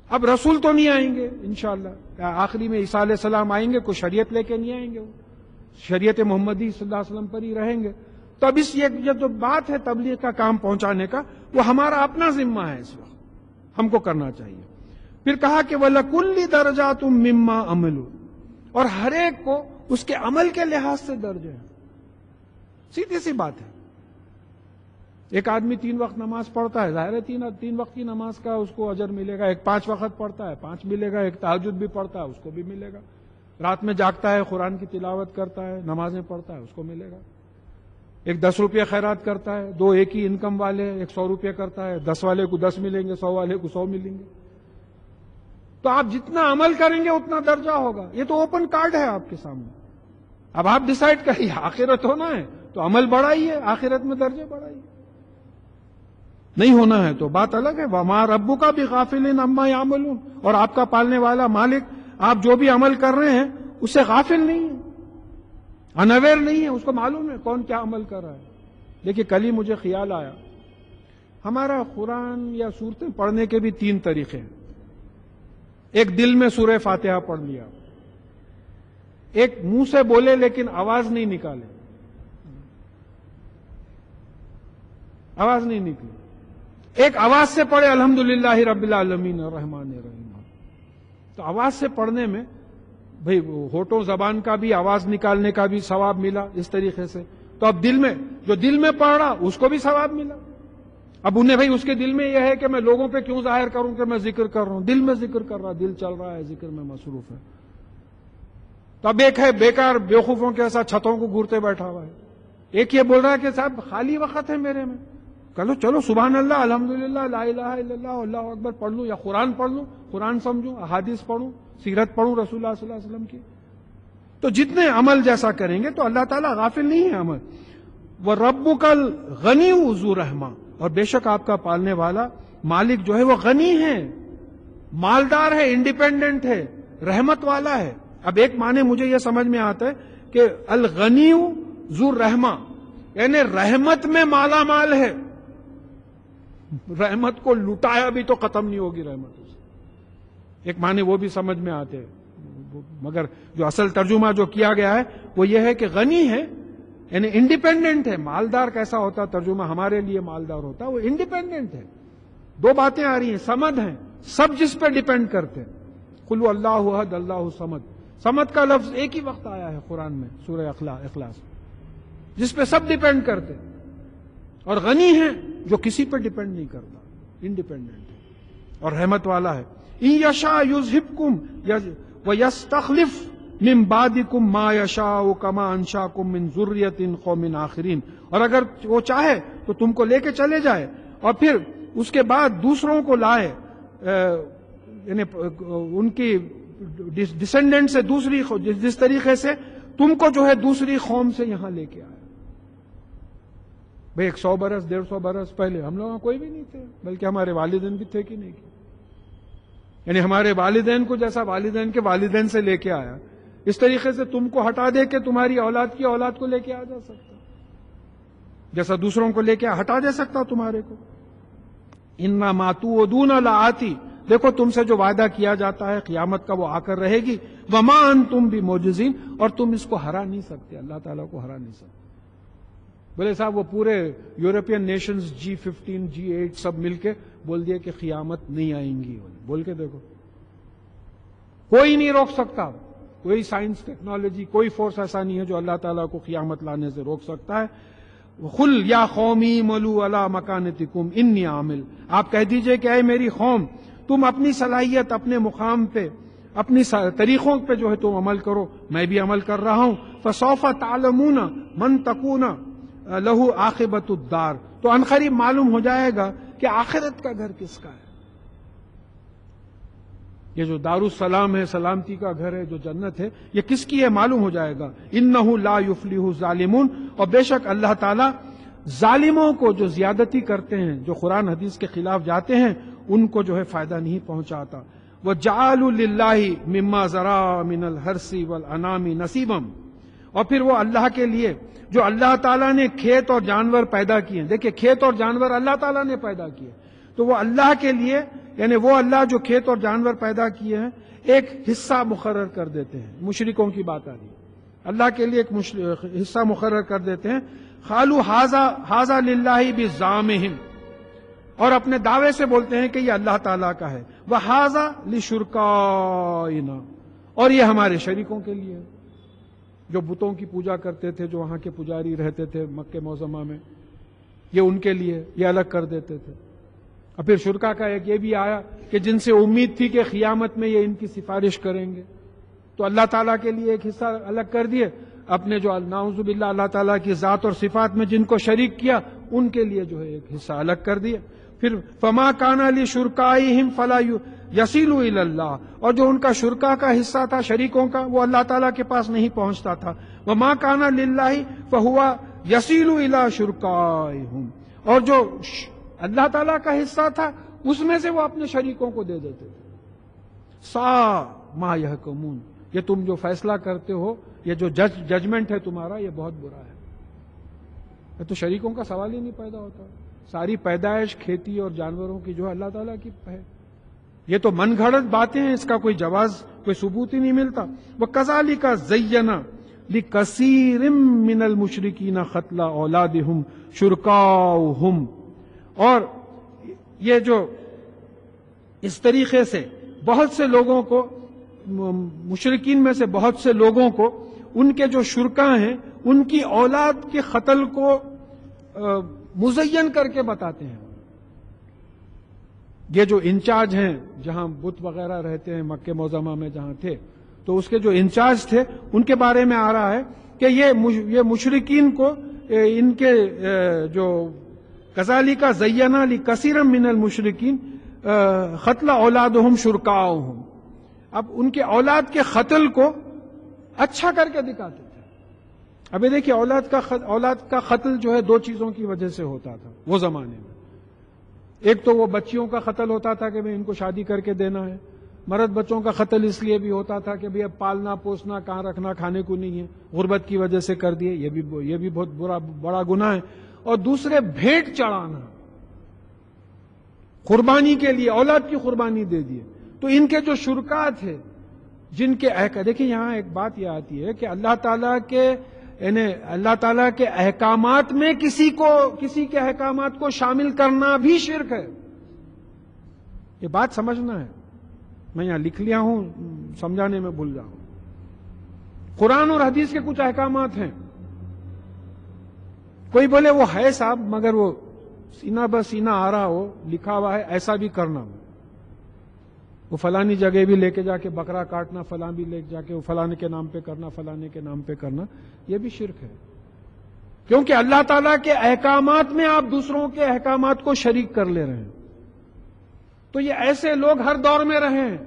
اب رسول تو نہیں آئیں گے انشاءاللہ، آخری میں عیسیٰ علیہ السلام آئیں گے، کوئی شریعت لے کے نہیں آئیں گے، وہ شریعت محمدی صلی اللہ علیہ وسلم پر ہی رہیں گے۔ تو اب یہ جو بات ہے تبلیغ کا کام پہنچانے کا، وہ ہمارا اپنا ذمہ ہے، اس وقت ہم کو کرنا چاہیے۔ پھر کہا کہ وَلَكُلِّ دَرَجَاتٌ مِّمَّا عَمِلُوا، اور ہر ایک کو اس کے عمل کے لحاظ سے درجے ہیں۔ سیدھی سی بات ہے، ایک آدمی 3 وقت نماز پڑھتا ہے، ظاہر ہے 3 وقت کی نماز کا اس کو اجر ملے گا، ایک 5 وقت پڑھتا ہے 5 ملے گا، ایک تہجد بھی پڑھتا ہے اس کو بھی ملے گا، رات میں جاگتا ہے قرآن کی تلاوت کرتا ہے، نمازیں پڑھتا ہے، اس کو ملے گا۔ ایک 10 روپے خیرات کرتا ہے، 2 ایک ہی انکم والے، ایک 100 روپے کرتا ہے، 10 والے کو 10 ملیں گے، 100 والے کو 100 ملیں گے۔ تو آپ جتنا عمل کریں گے اتنا درجہ ہوگا، یہ تو اوپن کارڈ ہے آپ کے سامنے۔ اب آپ ڈیسائیڈ کریے، آخرت ہونا ہے تو عمل بڑھائیے، آخرت میں درجے بڑھائیے، نہیں ہونا ہے تو بات الگ ہے۔ وَمَا رَبُّكَ بِغَافِلٍ عَمَّا يَعْمَلُونَ، اور آپ کا پالنے والا مالک آپ جو بھی عمل کر رہے ہیں اس سے غافل نہیں ہے، انویئر نہیں ہے، اس کو معلوم ہے کون کیا عمل کر رہا ہے۔ دیکھیے کل ہی مجھے خیال آیا، ہمارا قرآن یا سورتیں پڑھنے کے بھی 3 طریقے ہیں۔ ایک دل میں سورہ فاتحہ پڑھ لیا، ایک منہ سے بولے لیکن آواز نہیں نکالے، آواز نہیں نکلی. ایک آواز سے پڑھے الحمدللہ رب العالمین الرحمن الرحیم. تو آواز سے پڑھنے میں بھئی ہونٹوں زبان کا بھی آواز نکالنے کا بھی ثواب ملا اس طریقے سے. تو اب دل میں جو دل میں پڑھ رہا اس کو بھی ثواب ملا. اب انہیں بھئی اس کے دل میں یہ ہے کہ میں لوگوں پہ کیوں ظاہر کروں کہ میں ذکر کر رہا ہوں. دل میں ذکر کر رہا, دل چل رہا ہے, ذکر میں مصروف ہے. تو اب ایک ہے بیکار بیوقوفوں کے ایسا چھتوں کو گھورتے بیٹھا ہوا ہے. ایک یہ بول رہا ہے کہ صاحب خالی وقت ہے میرے میں, چلو سبحان اللہ الحمدللہ لا الہ الا اللہ اللہ اکبر پڑھ لوں, یا قرآن پڑھ لوں, قرآن سمجھوں, احادیث پڑھوں, سیرت پڑھوں رسول اللہ صلی اللہ علیہ وسلم کی. تو جتنے عمل جیسا کریں گے تو اللہ تعالیٰ غافل نہیں ہے عمل. وَرَبُّكَ الْغَنِيُّ ذُو رَحْمَةٍ, اور بے شک آپ کا پالنے والا مالک جو ہے وہ غنی ہے, مالدار ہے, انڈیپینڈنٹ ہے, رحمت والا ہے. اب ایک معنی مجھے یہ سمجھ میں آتا ہے کہ الغنی ذو رحمہ یعنی رحمت میں مالا مال ہے. رحمت کو لٹایا بھی تو ختم نہیں ہوگی رحمت سے. ایک معنی وہ بھی سمجھ میں آتے ہیں, مگر جو اصل ترجمہ جو کیا گیا ہے وہ یہ ہے کہ غنی ہے یعنی انڈیپینڈنٹ ہے. مالدار کیسا ہوتا ترجمہ ہمارے لیے مالدار ہوتا, وہ انڈیپینڈنٹ ہے. دو باتیں آ رہی ہیں, سمد ہیں, سب جس پہ ڈیپینڈ کرتے ہیں. قل اللہ احد اللہ صمد, صمد کا لفظ ایک ہی وقت آیا ہے قرآن میں سورہ اخلاص, جس پہ سب ڈیپینڈ کرتے ہیں. اور غنی ہے جو کسی پہ ڈیپینڈ نہیں کرتا, انڈیپینڈنٹ ہے اور رحمت والا ہے. ان یشاء یذہبکم ویستخلف من بعدکم ما یشاء کما انشاکم من ذریۃ قوم آخرین, اور اگر وہ چاہے تو تم کو لے کے چلے جائے اور پھر اس کے بعد دوسروں کو لائے, یعنی ان کی ڈسینڈنٹ سے دوسری, جس طریقے سے تم کو جو ہے دوسری قوم سے یہاں لے کے آئے. بھئی 100 برس 150 برس پہلے ہم لوگ کوئی بھی نہیں تھے, بلکہ ہمارے والدین بھی تھے کہ نہیں, یعنی ہمارے والدین کو جیسا والدین کے والدین سے لے کے آیا, اس طریقے سے تم کو ہٹا دے کے تمہاری اولاد کی اولاد کو لے کے آ جا سکتا, جیسا دوسروں کو لے کے ہٹا دے سکتا تمہارے کو. اِنَّا مَا تُوعَدُونَ لَآتٍ, دیکھو تم سے جو وعدہ کیا جاتا ہے قیامت کا وہ آ کر رہے گی. وَمَا أَنْتُمْ بِمُعْجِزِينَ, اور تم اس کو ہرا نہیں سکتے, اللہ تعالیٰ کو ہرا نہیں سکتے. بولے صاحب وہ پورے یورپین نیشنز G15 G8 سب مل کے بول دیے کہ قیامت نہیں آئیں گی, بول کے دیکھو کوئی نہیں روک سکتا. کوئی سائنس ٹیکنالوجی کوئی فورس ایسا نہیں ہے جو اللہ تعالیٰ کو قیامت لانے سے روک سکتا ہے. قُلْ يَا قَوْمِ اعْمَلُوا عَلَىٰ مَكَانَتِكُمْ إِنِّي عَامِلٌ, آپ کہہ دیجئے کہ اے میری قوم تم اپنی صلاحیت اپنے مقام پہ اپنی طریقوں پہ جو ہے تم عمل کرو, میں بھی عمل کر رہا ہوں. فَسَوْفَ تَعْلَمُونَ مَنْ تَكُونَ لَهُ عَاقِبَةُ الدَّارِ, تو عنقریب معلوم ہو جائے گا کہ آخرت کا گھر کس کا ہے. یہ جو دار السلام ہے, سلامتی کا گھر ہے, جو جنت ہے, یہ کس کی ہے معلوم ہو جائے گا. انہ لا یفلح الظالمون, اور بے شک اللہ تعالیٰ ظالموں کو جو زیادتی کرتے ہیں, جو قرآن حدیث کے خلاف جاتے ہیں, ان کو جو ہے فائدہ نہیں پہنچاتا. وَجَعَلُوا لِلَّهِ مِمَّا ذَرَا مِنَ الْحَرْثِ وَالْأَنَامِ نَصِيبًا, اور پھر وہ اللہ کے لیے جو اللہ تعالیٰ نے کھیت اور جانور پیدا کیے ہیں. دیکھیں کھیت اور جانور اللہ تعالیٰ نے پیدا کیے, تو وہ اللہ کے لیے یعنی وہ اللہ جو کھیت اور جانور پیدا کیے ہیں ایک حصہ مقرر کر دیتے ہیں. مشرکوں کی بات آ رہی ہے, اللہ کے لیے ایک حصہ مقرر کر دیتے ہیں. قالوا ھذا للہ بزعمہم, اور اپنے دعوے سے بولتے ہیں کہ یہ اللہ تعالیٰ کا ہے. وھذا لشرکائنا, اور یہ ہمارے شریکوں کے لیے, جو بتوں کی پوجا کرتے تھے, جو وہاں کے پجاری رہتے تھے مکہ معظمہ میں, یہ ان کے لیے یہ الگ کر دیتے تھے. اور پھر شرکا کا ایک یہ بھی آیا کہ جن سے امید تھی کہ قیامت میں یہ ان کی سفارش کریں گے, تو اللہ تعالیٰ کے لیے ایک حصہ الگ کر دیے. اپنے جو نعوذ باللہ اللہ تعالیٰ کی ذات اور صفات میں جن کو شریک کیا ان کے لیے جو ہے ایک حصہ الگ کر دیا. پھر فما کان لشرکائہم فلا یصلوا الی اللہ, اور جو ان کا شرکا کا حصہ تھا شریکوں کا وہ اللہ تعالیٰ کے پاس نہیں پہنچتا تھا. وما کان للہ فہو یصل الی شرکائہم, اور جو اللہ تعالیٰ کا حصہ تھا اس میں سے وہ اپنے شریکوں کو دے دیتے تھے. سا ما یحکمون, یہ تم جو فیصلہ کرتے ہو, یہ جو ججمنٹ ہے تمہارا, یہ بہت برا ہے. یہ تو شریکوں کا سوال ہی نہیں پیدا ہوتا. ساری پیدائش کھیتی اور جانوروں کی جو ہے اللہ تعالیٰ کی ہے. یہ تو من گھڑت باتیں ہیں, اس کا کوئی جواز کوئی ثبوت ہی نہیں ملتا. وَكَذَلِكَ زَيَّنَ لِكَثِيرٍ مِّنَ الْمُشْرِكِينَ قَتْلَ أَوْلَادِهِمْ شُرَكَاؤُهُمْ اور یہ جو اس طریقے سے بہت سے لوگوں کو، مشرکین میں سے بہت سے لوگوں کو ان کے جو شرکا ہیں ان کی اولاد کے قتل کو مزین کر کے بتاتے ہیں. یہ جو انچارج ہیں جہاں بت وغیرہ رہتے ہیں مکہ معظمہ میں جہاں تھے، تو اس کے جو انچارج تھے ان کے بارے میں آ رہا ہے کہ یہ مشرکین کو ان کے جو کذالک زینا لکثیر من المشرکین قتل اولادہم شرکاؤہم، اب ان کے اولاد کے قتل کو اچھا کر کے دکھاتے تھے. اب یہ دیکھیے اولاد کا قتل جو ہے دو چیزوں کی وجہ سے ہوتا تھا وہ زمانے میں. ایک تو وہ بچیوں کا قتل ہوتا تھا کہ ان کو شادی کر کے دینا ہے. مرد بچوں کا قتل اس لیے بھی ہوتا تھا کہ اب پالنا پوسنا کہاں رکھنا کھانے کو نہیں ہے، غربت کی وجہ سے کر دیے، یہ بھی بہت بڑا گناہ ہے. اور دوسرے بھیٹ چڑھانا، قربانی کے لیے اولاد کی قربانی دے دیے. تو ان کے جو شرکا تھے جن کے دیکھیں یہاں ایک بات یہ آتی ہے کہ اللہ تعالیٰ کے احکامات میں کسی کے احکامات کو شامل کرنا بھی شرک ہے. یہ بات سمجھنا ہے. میں یہاں لکھ لیا ہوں، سمجھانے میں بھول جاؤں. قرآن اور حدیث کے کچھ احکامات ہیں، کوئی بولے وہ ہے صاحب مگر وہ سینہ بہ سینہ آ رہا ہو، لکھا ہوا ہے ایسا بھی کرنا، وہ فلانی جگہ بھی لے کے جا کے بکرا کاٹنا، فلاں بھی لے کے جا کے وہ فلانے کے نام پہ کرنا، فلانے کے نام پہ کرنا، یہ بھی شرک ہے. کیونکہ اللہ تعالیٰ کے احکامات میں آپ دوسروں کے احکامات کو شریک کر لے رہے ہیں. تو یہ ایسے لوگ ہر دور میں رہیں،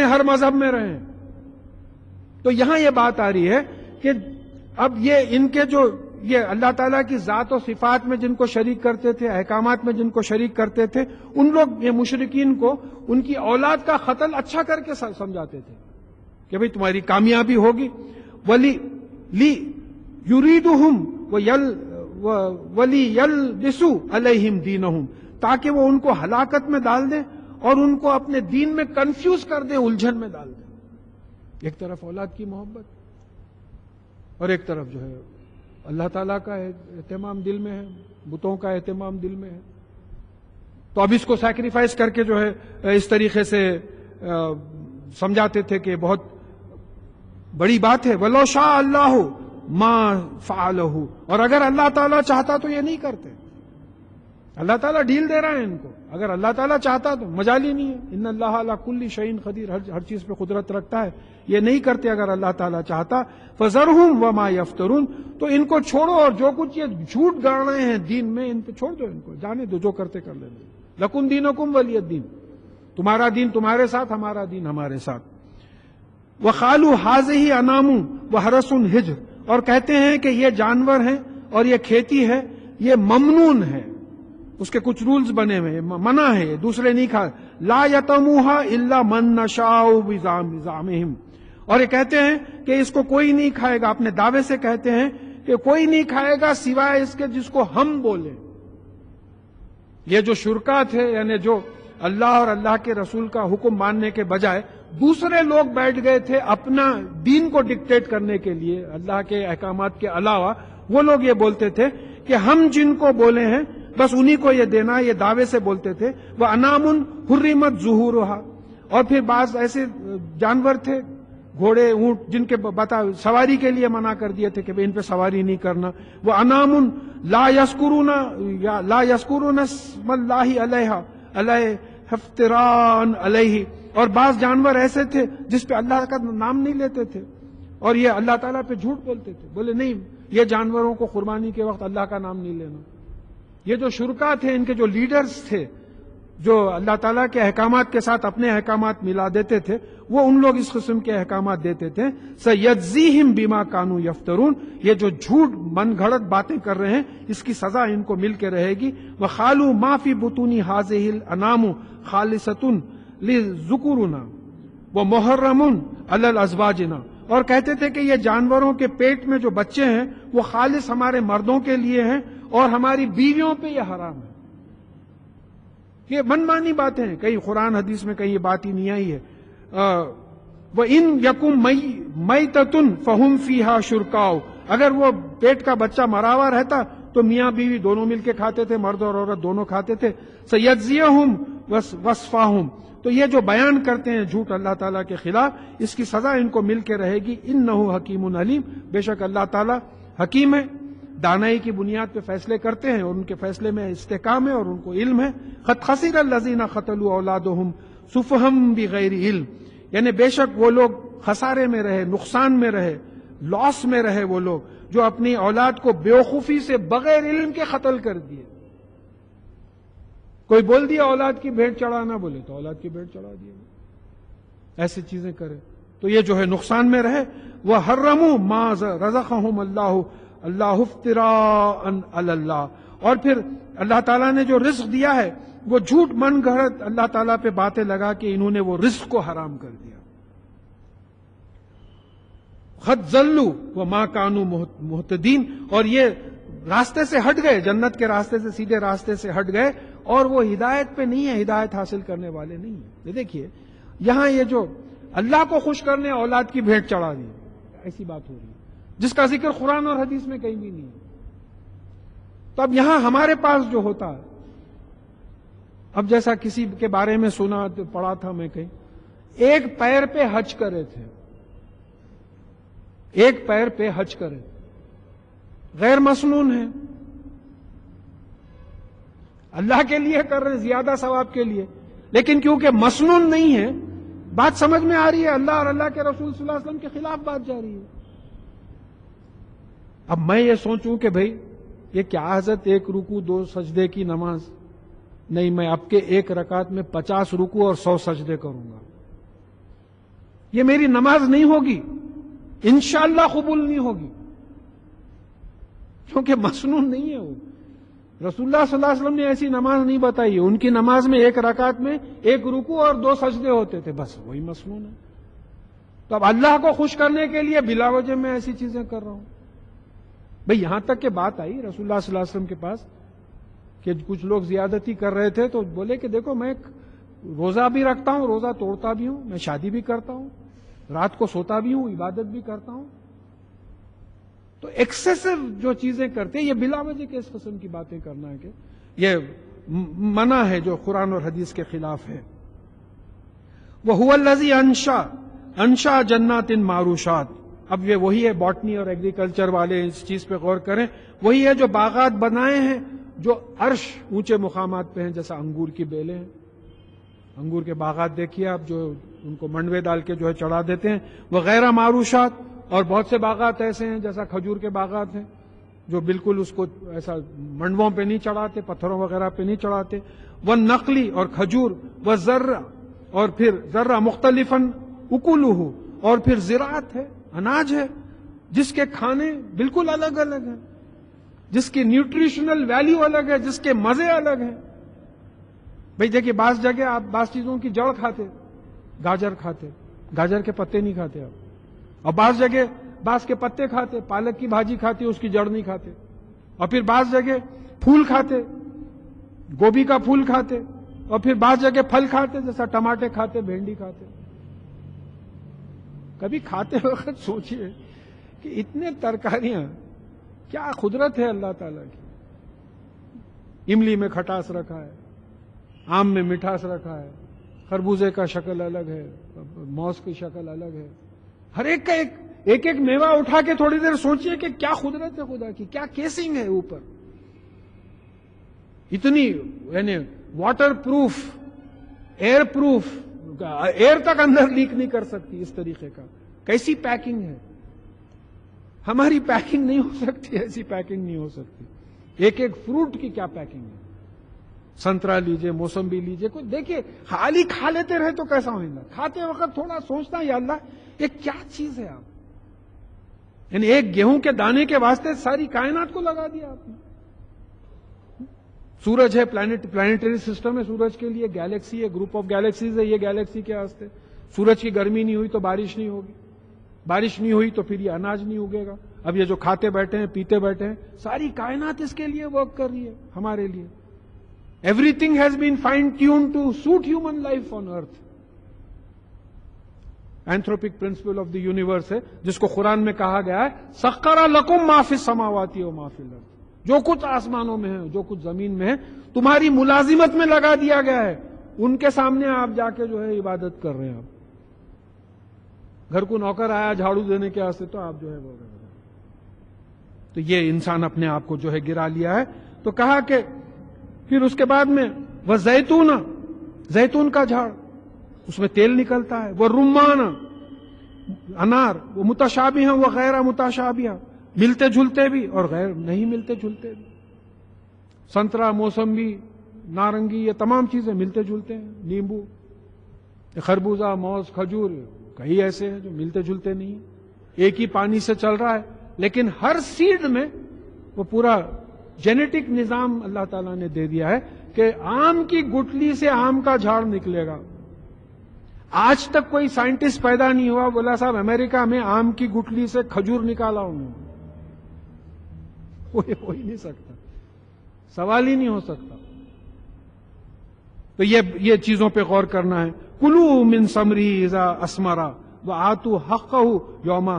ہر مذہب میں رہیں. تو یہاں یہ بات آ رہی ہے کہ اب ان کے جو یہ اللہ تعالیٰ کی ذات و صفات میں جن کو شریک کرتے تھے، احکامات میں جن کو شریک کرتے تھے، ان لوگ یہ مشرکین کو ان کی اولاد کا قتل اچھا کر کے سمجھاتے تھے کہ بھئی تمہاری کامیابی ہوگی. یریدہم ولیلبسوا علیہم دینہم، تاکہ وہ ان کو ہلاکت میں ڈال دیں اور ان کو اپنے دین میں کنفیوز کر دیں، الجھن میں ڈال دیں. ایک طرف اولاد کی محبت اور ایک طرف جو ہے اللہ تعالیٰ کا اہتمام دل میں ہے، بتوں کا اہتمام دل میں ہے. تو اب اس کو سیکریفائز کر کے جو ہے اس طریقے سے سمجھاتے تھے کہ بہت بڑی بات ہے. وَلَوْ شَاءَ اللَّهُ مَا فَعَلَهُ، اور اگر اللہ تعالیٰ چاہتا تو یہ نہیں کرتے. اللہ تعالیٰ ڈھیل دے رہا ہے ان کو، اگر اللہ تعالیٰ چاہتا تو مجال ہی نہیں ہے. ان اللہ علی کل شیء قدیر، ہر چیز پہ قدرت رکھتا ہے. یہ نہیں کرتے اگر اللہ تعالیٰ چاہتا. فَذَرْهُمْ وَمَا يَفْتَرُونَ، تو ان کو چھوڑو اور جو کچھ یہ جھوٹ گاڑ رہے ہیں دین میں ان پہ چھوڑ دو، ان کو جانے دو، جو کرتے کر لیں. لَكُمْ دِينُكُمْ وَلِيَ الدِّينِ، تمہارا دین تمہارے ساتھ، ہمارا دین ہمارے ساتھ. وَقَالُوا هَٰذِهِ أَنْعَامٌ وَحَرَثٌ حِجْرٌ، اور کہتے ہیں کہ یہ جانور ہیں اور یہ کھیتی ہے، یہ ممنون ہے، اس کے کچھ رولز بنے ہوئے، منع ہے، دوسرے نہیں کھا. لا یطعموها الا من نشاء بزعمهم، اور یہ کہتے ہیں کہ اس کو کوئی نہیں کھائے گا، اپنے دعوے سے کہتے ہیں کہ کوئی نہیں کھائے گا سوائے اس کے جس کو ہم بولیں. یہ جو شرکا تھے، یعنی جو اللہ اور اللہ کے رسول کا حکم ماننے کے بجائے دوسرے لوگ بیٹھ گئے تھے اپنا دین کو ڈکٹیٹ کرنے کے لیے اللہ کے احکامات کے علاوہ، وہ لوگ یہ بولتے تھے کہ ہم جن کو بولے ہیں بس انہی کو یہ دینا، یہ دعوے سے بولتے تھے. وہ انعام حرمت ظہورها، اور پھر بعض ایسے جانور تھے گھوڑے اونٹ جن کے سواری کے لیے منع کر دیے تھے کہ ان پہ سواری نہیں کرنا. وہ انعام لا یذکرون اسم اللہ علیہ افتراء علیہ، اور بعض جانور ایسے تھے جس پہ اللہ کا نام نہیں لیتے تھے اور یہ اللہ تعالیٰ پہ جھوٹ بولتے تھے. بولے نہیں، یہ جانوروں کو قربانی کے وقت اللہ کا نام نہیں لینا. یہ جو شرکا تھے، ان کے جو لیڈرز تھے جو اللہ تعالیٰ کے احکامات کے ساتھ اپنے احکامات ملا دیتے تھے، وہ ان لوگ اس قسم کے احکامات دیتے تھے. سَيَجْزِيهِمْ بِمَا كَانُوا يَفْتَرُونَ، یہ جو جھوٹ من گھڑت باتیں کر رہے ہیں اس کی سزا ان کو مل کے رہے گی. وَقَالُوا مَا فِي بُطُونِ هَٰذِهِ الْأَنْعَامُ خَالِصَةٌ لِذُكُورِنَا وَمُحَرَّمٌ عَلَى الْأَزْوَاجِنَا، اور کہتے تھے کہ یہ جانوروں کے پیٹ میں جو بچے ہیں وہ خالص ہمارے مردوں کے لیے ہیں اور ہماری بیویوں پہ یہ حرام ہے. یہ من مانی باتیں ہیں، کہیں قرآن حدیث میں کہیں یہ بات ہی نہیں آئی ہے. وَإِن يَكُن مَيْتَةٌ فَهُمْ فِيهَا شُرْكَاءُ، اگر وہ پیٹ کا بچہ مرا ہوا رہتا تو میاں بیوی دونوں مل کے کھاتے تھے، مرد اور عورت دونوں کھاتے تھے. سیجزیہم وصفاہم، تو یہ جو بیان کرتے ہیں جھوٹ اللہ تعالیٰ کے خلاف، اس کی سزا ان کو مل کے رہے گی. انہ حکیم علیم، بے شک اللہ تعالیٰ حکیم ہے، دانائی کی بنیاد پہ فیصلے کرتے ہیں اور ان کے فیصلے میں استحکام ہے اور ان کو علم ہے. قد خسر الذین قتلوا اولادہم سفہم بغیر علم، یعنی بے شک وہ لوگ خسارے میں رہے، نقصان میں رہے، لاس میں رہے وہ لوگ جو اپنی اولاد کو بیوقوفی سے بغیر علم کے قتل کر دیے. کوئی بول دیا اولاد کی بھیٹ چڑھانا، بولے تو اولاد کی بھیٹ چڑھا دیا، ایسی چیزیں کرے تو یہ جو ہے نقصان میں رہے. وَحَرَّمُوا مَا رَزَقَهُمُ اللَّهُ اللَّهُ افْتِرَاءً عَلَى اللَّهِ، اور پھر اللہ تعالیٰ نے جو رزق دیا ہے وہ جھوٹ من گھڑت اللہ تعالیٰ پہ باتیں لگا کہ انہوں نے وہ رزق کو حرام کر دیا. قد ضلوا وما كانوا مهتدين، اور یہ راستے سے ہٹ گئے، جنت کے راستے سے سیدھے راستے سے ہٹ گئے اور وہ ہدایت پہ نہیں ہے، ہدایت حاصل کرنے والے نہیں ہیں. یہ دیکھیے یہاں یہ جو اللہ کو خوش کرنے اولاد کی بھیٹ چڑھا دی، ایسی بات ہو رہی ہے جس کا ذکر قرآن اور حدیث میں کہیں بھی نہیں ہے. تو اب یہاں ہمارے پاس جو ہوتا ہے، اب جیسا کسی کے بارے میں سنا پڑھا تھا میں کہیں، ایک پیر پہ حج کرے تھے، ایک پیر پہ حج کرے، غیر مسنون ہے، اللہ کے لیے کر رہے زیادہ ثواب کے لیے، لیکن کیونکہ مسنون نہیں ہے، بات سمجھ میں آ رہی ہے، اللہ اور اللہ کے رسول صلی اللہ علیہ وسلم کے خلاف بات جا رہی ہے. اب میں یہ سوچوں کہ بھئی یہ کیا حضرت 1 رکوع 2 سجدے کی نماز، نہیں میں اب کے 1 رکعت میں 50 رکوع اور 100 سجدے کروں گا، یہ میری نماز نہیں ہوگی، انشاءاللہ قبول نہیں ہوگی، کیونکہ مسنون نہیں ہے وہ. رسول اللہ صلی اللہ علیہ وسلم نے ایسی نماز نہیں بتائی. ان کی نماز میں 1 رکعت میں 1 رکوع اور 2 سجدے ہوتے تھے، بس وہی مسنون ہے. تو اب اللہ کو خوش کرنے کے لیے بلا وجہ میں ایسی چیزیں کر رہا ہوں. بھئی یہاں تک کہ بات آئی رسول اللہ صلی اللہ علیہ وسلم کے پاس کہ کچھ لوگ زیادتی کر رہے تھے تو بولے کہ دیکھو میں روزہ بھی رکھتا ہوں، روزہ توڑتا بھی ہوں، میں شادی بھی کرتا ہوں، رات کو سوتا بھی ہوں، عبادت بھی کرتا ہوں. تو ایکسیسو جو چیزیں کرتے یہ بلا وجہ کے اس قسم کی باتیں کرنا ہے کہ یہ منع ہے جو قرآن اور حدیث کے خلاف ہے. وَهُوَ الَّذِي أَنشَأَ جَنَّاتٍ مَعْرُوشَاتٍ، اب یہ وہی ہے، باٹنی اور ایگریکلچر والے اس چیز پہ غور کریں، وہی ہے جو باغات بنائے ہیں جو عرش اونچے مقامات پہ ہیں، جیسا انگور کی بیلیں ہیں. انگور کے باغات دیکھیے آپ جو ان کو منڈوے ڈال کے جو ہے چڑھا دیتے ہیں. وغیرہ معروشات، اور بہت سے باغات ایسے ہیں جیسا کھجور کے باغات ہیں جو بالکل اس کو ایسا منڈووں پہ نہیں چڑھاتے، پتھروں وغیرہ پہ نہیں چڑھاتے. والنخلی، اور کھجور، والزرع، اور پھر ذرہ مختلفاً اکلہ، اور پھر زراعت ہے، اناج ہے جس کے کھانے بالکل الگ الگ ہیں، جس کی نیوٹریشنل ویلیو الگ ہے، جس کے مزے الگ ہیں. بھئی دیکھیے بعض جگہ آپ بعض چیزوں کی جڑ کھاتے، گاجر کھاتے، گاجر کے پتے نہیں کھاتے آپ، اور بعض جگہ بعض کے پتے کھاتے، پالک کی بھاجی کھاتے، اس کی جڑ نہیں کھاتے. اور پھر بعض جگہ پھول کھاتے، گوبھی کا پھول کھاتے، اور پھر بعض جگہ پھل کھاتے جیسا ٹماٹے کھاتے، بھنڈی کھاتے. کبھی کھاتے وقت سوچئے کہ اتنے ترکاریاں کیا قدرت ہے اللہ تعالیٰ کی. املی میں کھٹاس رکھا ہے، آم میں مٹھاس رکھا ہے، خربوزے کا شکل الگ ہے، موز کی شکل الگ ہے. ہر ایک کا ایک میوہ اٹھا کے تھوڑی دیر سوچئے کہ کیا قدرت ہے خدا کی، کیا کیسنگ ہے اوپر. اتنی یعنی waterproof, airproof, air تک اندر لیک نہیں کر سکتی اس طریقے کا. کیسی پیکنگ ہے. ہماری پیکنگ نہیں ہو سکتی، ایسی پیکنگ نہیں ہو سکتی. ایک فروٹ کی کیا پیکنگ ہے. سنترا لیجئے، موسمبی لیجئے، کوئی دیکھیے خالی کھا لیتے رہے تو کیسا ہوگا. کھاتے وقت تھوڑا سوچنا یا اللہ یہ کیا چیز ہے. آپ یعنی ایک گیہوں کے دانے کے واسطے ساری کائنات کو لگا دیا آپ نے. سورج ہے، پلانیٹری سسٹم ہے، سورج کے لیے گیلیکسی ہے، گروپ آف گیلیکسیز ہے. یہ گیلیکسی کے واسطے سورج کی گرمی نہیں ہوئی تو بارش نہیں ہوگی، بارش نہیں ہوئی تو پھر یہ اناج نہیں اگے گا. اب یہ جو کھاتے بیٹھے ہیں، پیتے بیٹھے ہیں، ساری کائنات اس کے لیے ورک کر رہی ہے ہمارے لیے. Everything has been fine tune to suit human life on earth. Anthropic principle of the universe ہے جس کو قرآن میں کہا گیا ہے سخر لکم ما فی السماوات و ما فی الارض. جو کچھ آسمانوں میں ہے، جو کچھ زمین میں ہے، تمہاری ملازمت میں لگا دیا گیا ہے، ان کے سامنے آپ جا کے جو ہے عبادت کر رہے ہیں. آپ گھر کو نوکر آیا جھاڑو دینے کے واسطے تو آپ جو ہے وہ، تو یہ انسان اپنے آپ کو جو ہے گرا لیا ہے. تو کہا کہ پھر اس کے بعد میں وہ زیتون کا جھاڑ، اس میں تیل نکلتا ہے، وہ رمان انار، وہ متشابہ ہیں وہ غیر متشابہ، ملتے جھلتے بھی اور غیر نہیں ملتے جھلتے بھی. سنترا، موسمبی، نارنگی، یہ تمام چیزیں ملتے جھلتے ہیں. نیمبو، خربوزہ، موز، کھجور، کئی ایسے ہیں جو ملتے جھلتے نہیں ہیں. ایک ہی پانی سے چل رہا ہے، لیکن ہر سیڈ میں وہ پورا جینیٹک نظام اللہ تعالیٰ نے دے دیا ہے کہ آم کی گٹلی سے آم کا جھاڑ نکلے گا. آج تک کوئی سائنٹسٹ پیدا نہیں ہوا بولا صاحب امریکہ میں آم کی گٹلی سے کھجور نکالا ہوں. ہو ہی نہیں سکتا، سوال ہی نہیں ہو سکتا. تو یہ چیزوں پہ غور کرنا ہے. کلو من ثمرہ اذا اثمرا وآتوا حقہ یوم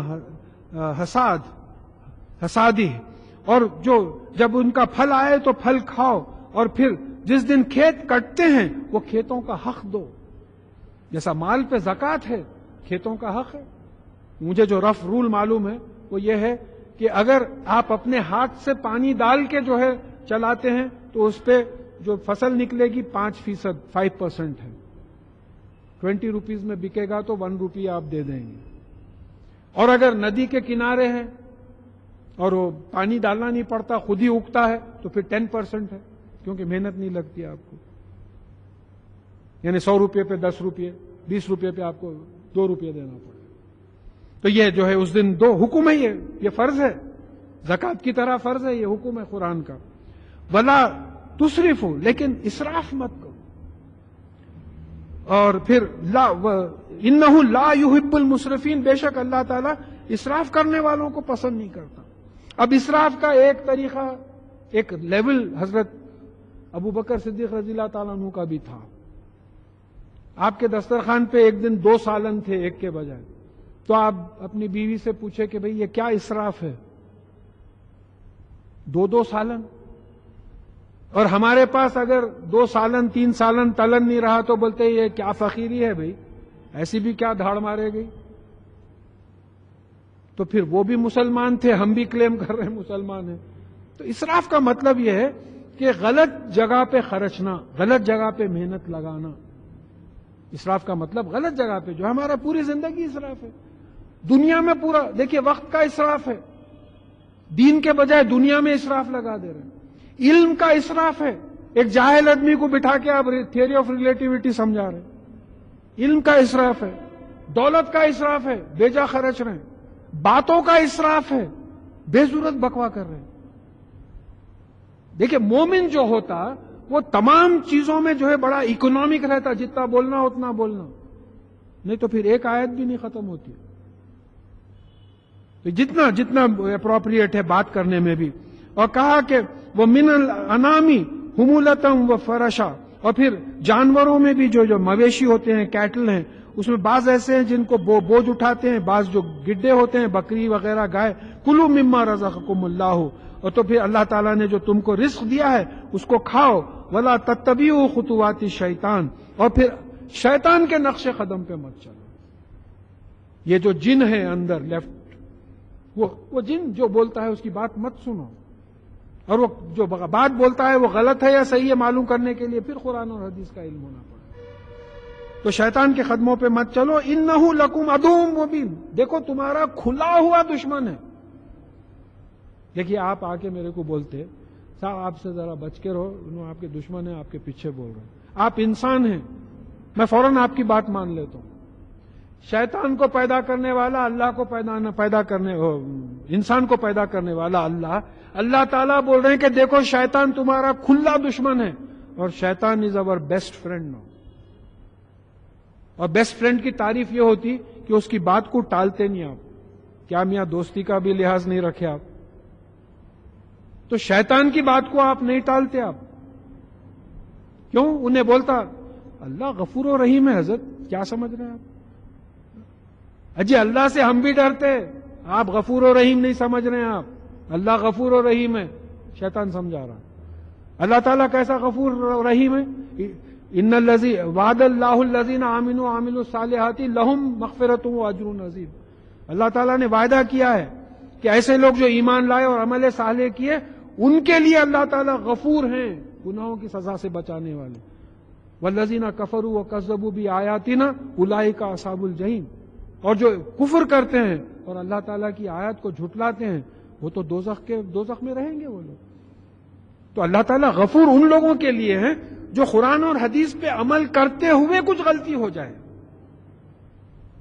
حصادہ، اور جو جب ان کا پھل آئے تو پھل کھاؤ، اور پھر جس دن کھیت کٹتے ہیں وہ کھیتوں کا حق دو. جیسا مال پہ زکوٰۃ ہے، کھیتوں کا حق ہے. مجھے جو رف رول معلوم ہے وہ یہ ہے کہ اگر آپ اپنے ہاتھ سے پانی ڈال کے جو ہے چلاتے ہیں تو اس پہ جو فصل نکلے گی 5%، 5% ہے. 20 روپیز میں بکے گا تو 1 روپیہ آپ دے دیں گے. اور اگر ندی کے کنارے ہیں اور وہ پانی ڈالنا نہیں پڑتا، خود ہی اگتا ہے، تو پھر 10% ہے، کیونکہ محنت نہیں لگتی آپ کو. یعنی 100 روپے پہ 10 روپے، 20 روپے پہ آپ کو 2 روپے دینا پڑے. تو یہ جو ہے اس دن دو حکم ہے، یہ فرض ہے، زکوٰۃ کی طرح فرض ہے، یہ حکم ہے قرآن کا. ولا تسرفوا، لیکن اسراف مت کرو. اور پھر انہ لا یحب المسرفین، بے شک اللہ تعالیٰ اسراف کرنے والوں کو پسند نہیں کرتا. اب اسراف کا ایک طریقہ، ایک لیول حضرت ابو بکر صدیق رضی اللہ تعالیٰ عنہ کا بھی تھا. آپ کے دسترخوان پہ ایک دن 2 سالن تھے ایک کے بجائے، تو آپ اپنی بیوی سے پوچھے کہ بھئی یہ کیا اسراف ہے، 2 سالن. اور ہمارے پاس اگر 2 سالن 3 سالن تلن نہیں رہا تو بولتے یہ کیا فقیری ہے بھئی، ایسی بھی کیا دھاڑ مارے گئی. تو پھر وہ بھی مسلمان تھے، ہم بھی کلیم کر رہے ہیں مسلمان ہیں. تو اسراف کا مطلب یہ ہے کہ غلط جگہ پہ خرچنا، غلط جگہ پہ محنت لگانا. اسراف کا مطلب غلط جگہ پہ، جو ہمارا پوری زندگی اسراف ہے. دنیا میں پورا دیکھیے وقت کا اسراف ہے، دین کے بجائے دنیا میں اسراف لگا دے رہے ہیں. علم کا اسراف ہے، ایک جاہل آدمی کو بٹھا کے آپ تھیوری آف ریلیٹیوٹی سمجھا رہے ہیں. علم کا اسراف ہے. دولت کا اسراف ہے، بیجا خرچ رہے ہیں. باتوں کا اسراف ہے، بے ضرورت بکوا کر رہے ہیں. دیکھیں مومن جو ہوتا وہ تمام چیزوں میں جو ہے بڑا اکنامک رہتا، جتنا بولنا اتنا بولنا، نہیں تو پھر ایک آیت بھی نہیں ختم ہوتی. تو جتنا اپروپریٹ ہے بات کرنے میں بھی. اور کہا کہ وہ من الانامی حمولتم و فرشا، اور پھر جانوروں میں بھی جو مویشی ہوتے ہیں، کیٹل ہیں، اس میں بعض ایسے ہیں جن کو بوجھ اٹھاتے ہیں، بعض جو گڈے ہوتے ہیں، بکری وغیرہ، گائے. کلوا مما رزقکم اللہ، اور تو پھر اللہ تعالیٰ نے جو تم کو رزق دیا ہے اس کو کھاؤ. ولا تتبعوا خطوات الشیطان، اور پھر شیطان کے نقش قدم پہ مت چلو. یہ جو جن ہے اندر لیفٹ، وہ جن جو بولتا ہے اس کی بات مت سنو، اور وہ جو بات بولتا ہے وہ غلط ہے یا صحیح ہے معلوم کرنے کے لیے پھر قرآن اور حدیث کا علم ہونا پڑے. تو شیطان کے قدموں پہ مت چلو. انہ لکم عدو مبین، دیکھو تمہارا کھلا ہوا دشمن ہے. دیکھیے آپ آ کے میرے کو بولتے صاحب آپ سے ذرا بچ کے رہو، انہوں آپ کے دشمن ہیں، آپ کے پیچھے بول رہے ہیں. آپ انسان ہیں، میں فوراً آپ کی بات مان لیتا ہوں. شیطان کو پیدا کرنے والا اللہ کو انسان کو پیدا کرنے والا اللہ تعالیٰ بول رہے ہیں کہ دیکھو شیطان تمہارا کھلا دشمن ہے، اور شیطان از اوور بیسٹ فرینڈ نو. اور بیسٹ فرینڈ کی تعریف یہ ہوتی کہ اس کی بات کو ٹالتے نہیں آپ. کیا میاں دوستی کا بھی لحاظ نہیں رکھے آپ؟ تو شیطان کی بات کو آپ نہیں ٹالتے. آپ کیوں؟ انہیں بولتا اللہ غفور و رحیم ہے. حضرت کیا سمجھ رہے ہیں آپ؟ اجی اللہ سے ہم بھی ڈرتے، آپ غفور و رحیم نہیں سمجھ رہے ہیں. آپ اللہ غفور و رحیم ہے، شیطان سمجھا رہا ہے۔ اللہ تعالیٰ کیسا غفور رحیم ہے، ان وعد اللہ الذین آمنوا وعملوا الصالحات لہم مغفرۃ واجر عظیم۔ اللہ تعالیٰ نے وعدہ کیا ہے کہ ایسے لوگ جو ایمان لائے اور عمل صالح کیے ان کے لیے اللہ تعالیٰ غفور ہیں، گناہوں کی سزا سے بچانے والے۔ والذین کفروا وکذبوا بآیاتنا اولئک اصحاب الجحیم، اور جو کفر کرتے ہیں اور اللہ تعالیٰ کی آیات کو جھٹلاتے ہیں وہ تو دوزخ میں رہیں گے وہ لوگ۔ تو اللہ تعالیٰ غفور ان لوگوں کے لیے ہے جو قرآن اور حدیث پہ عمل کرتے ہوئے کچھ غلطی ہو جائے۔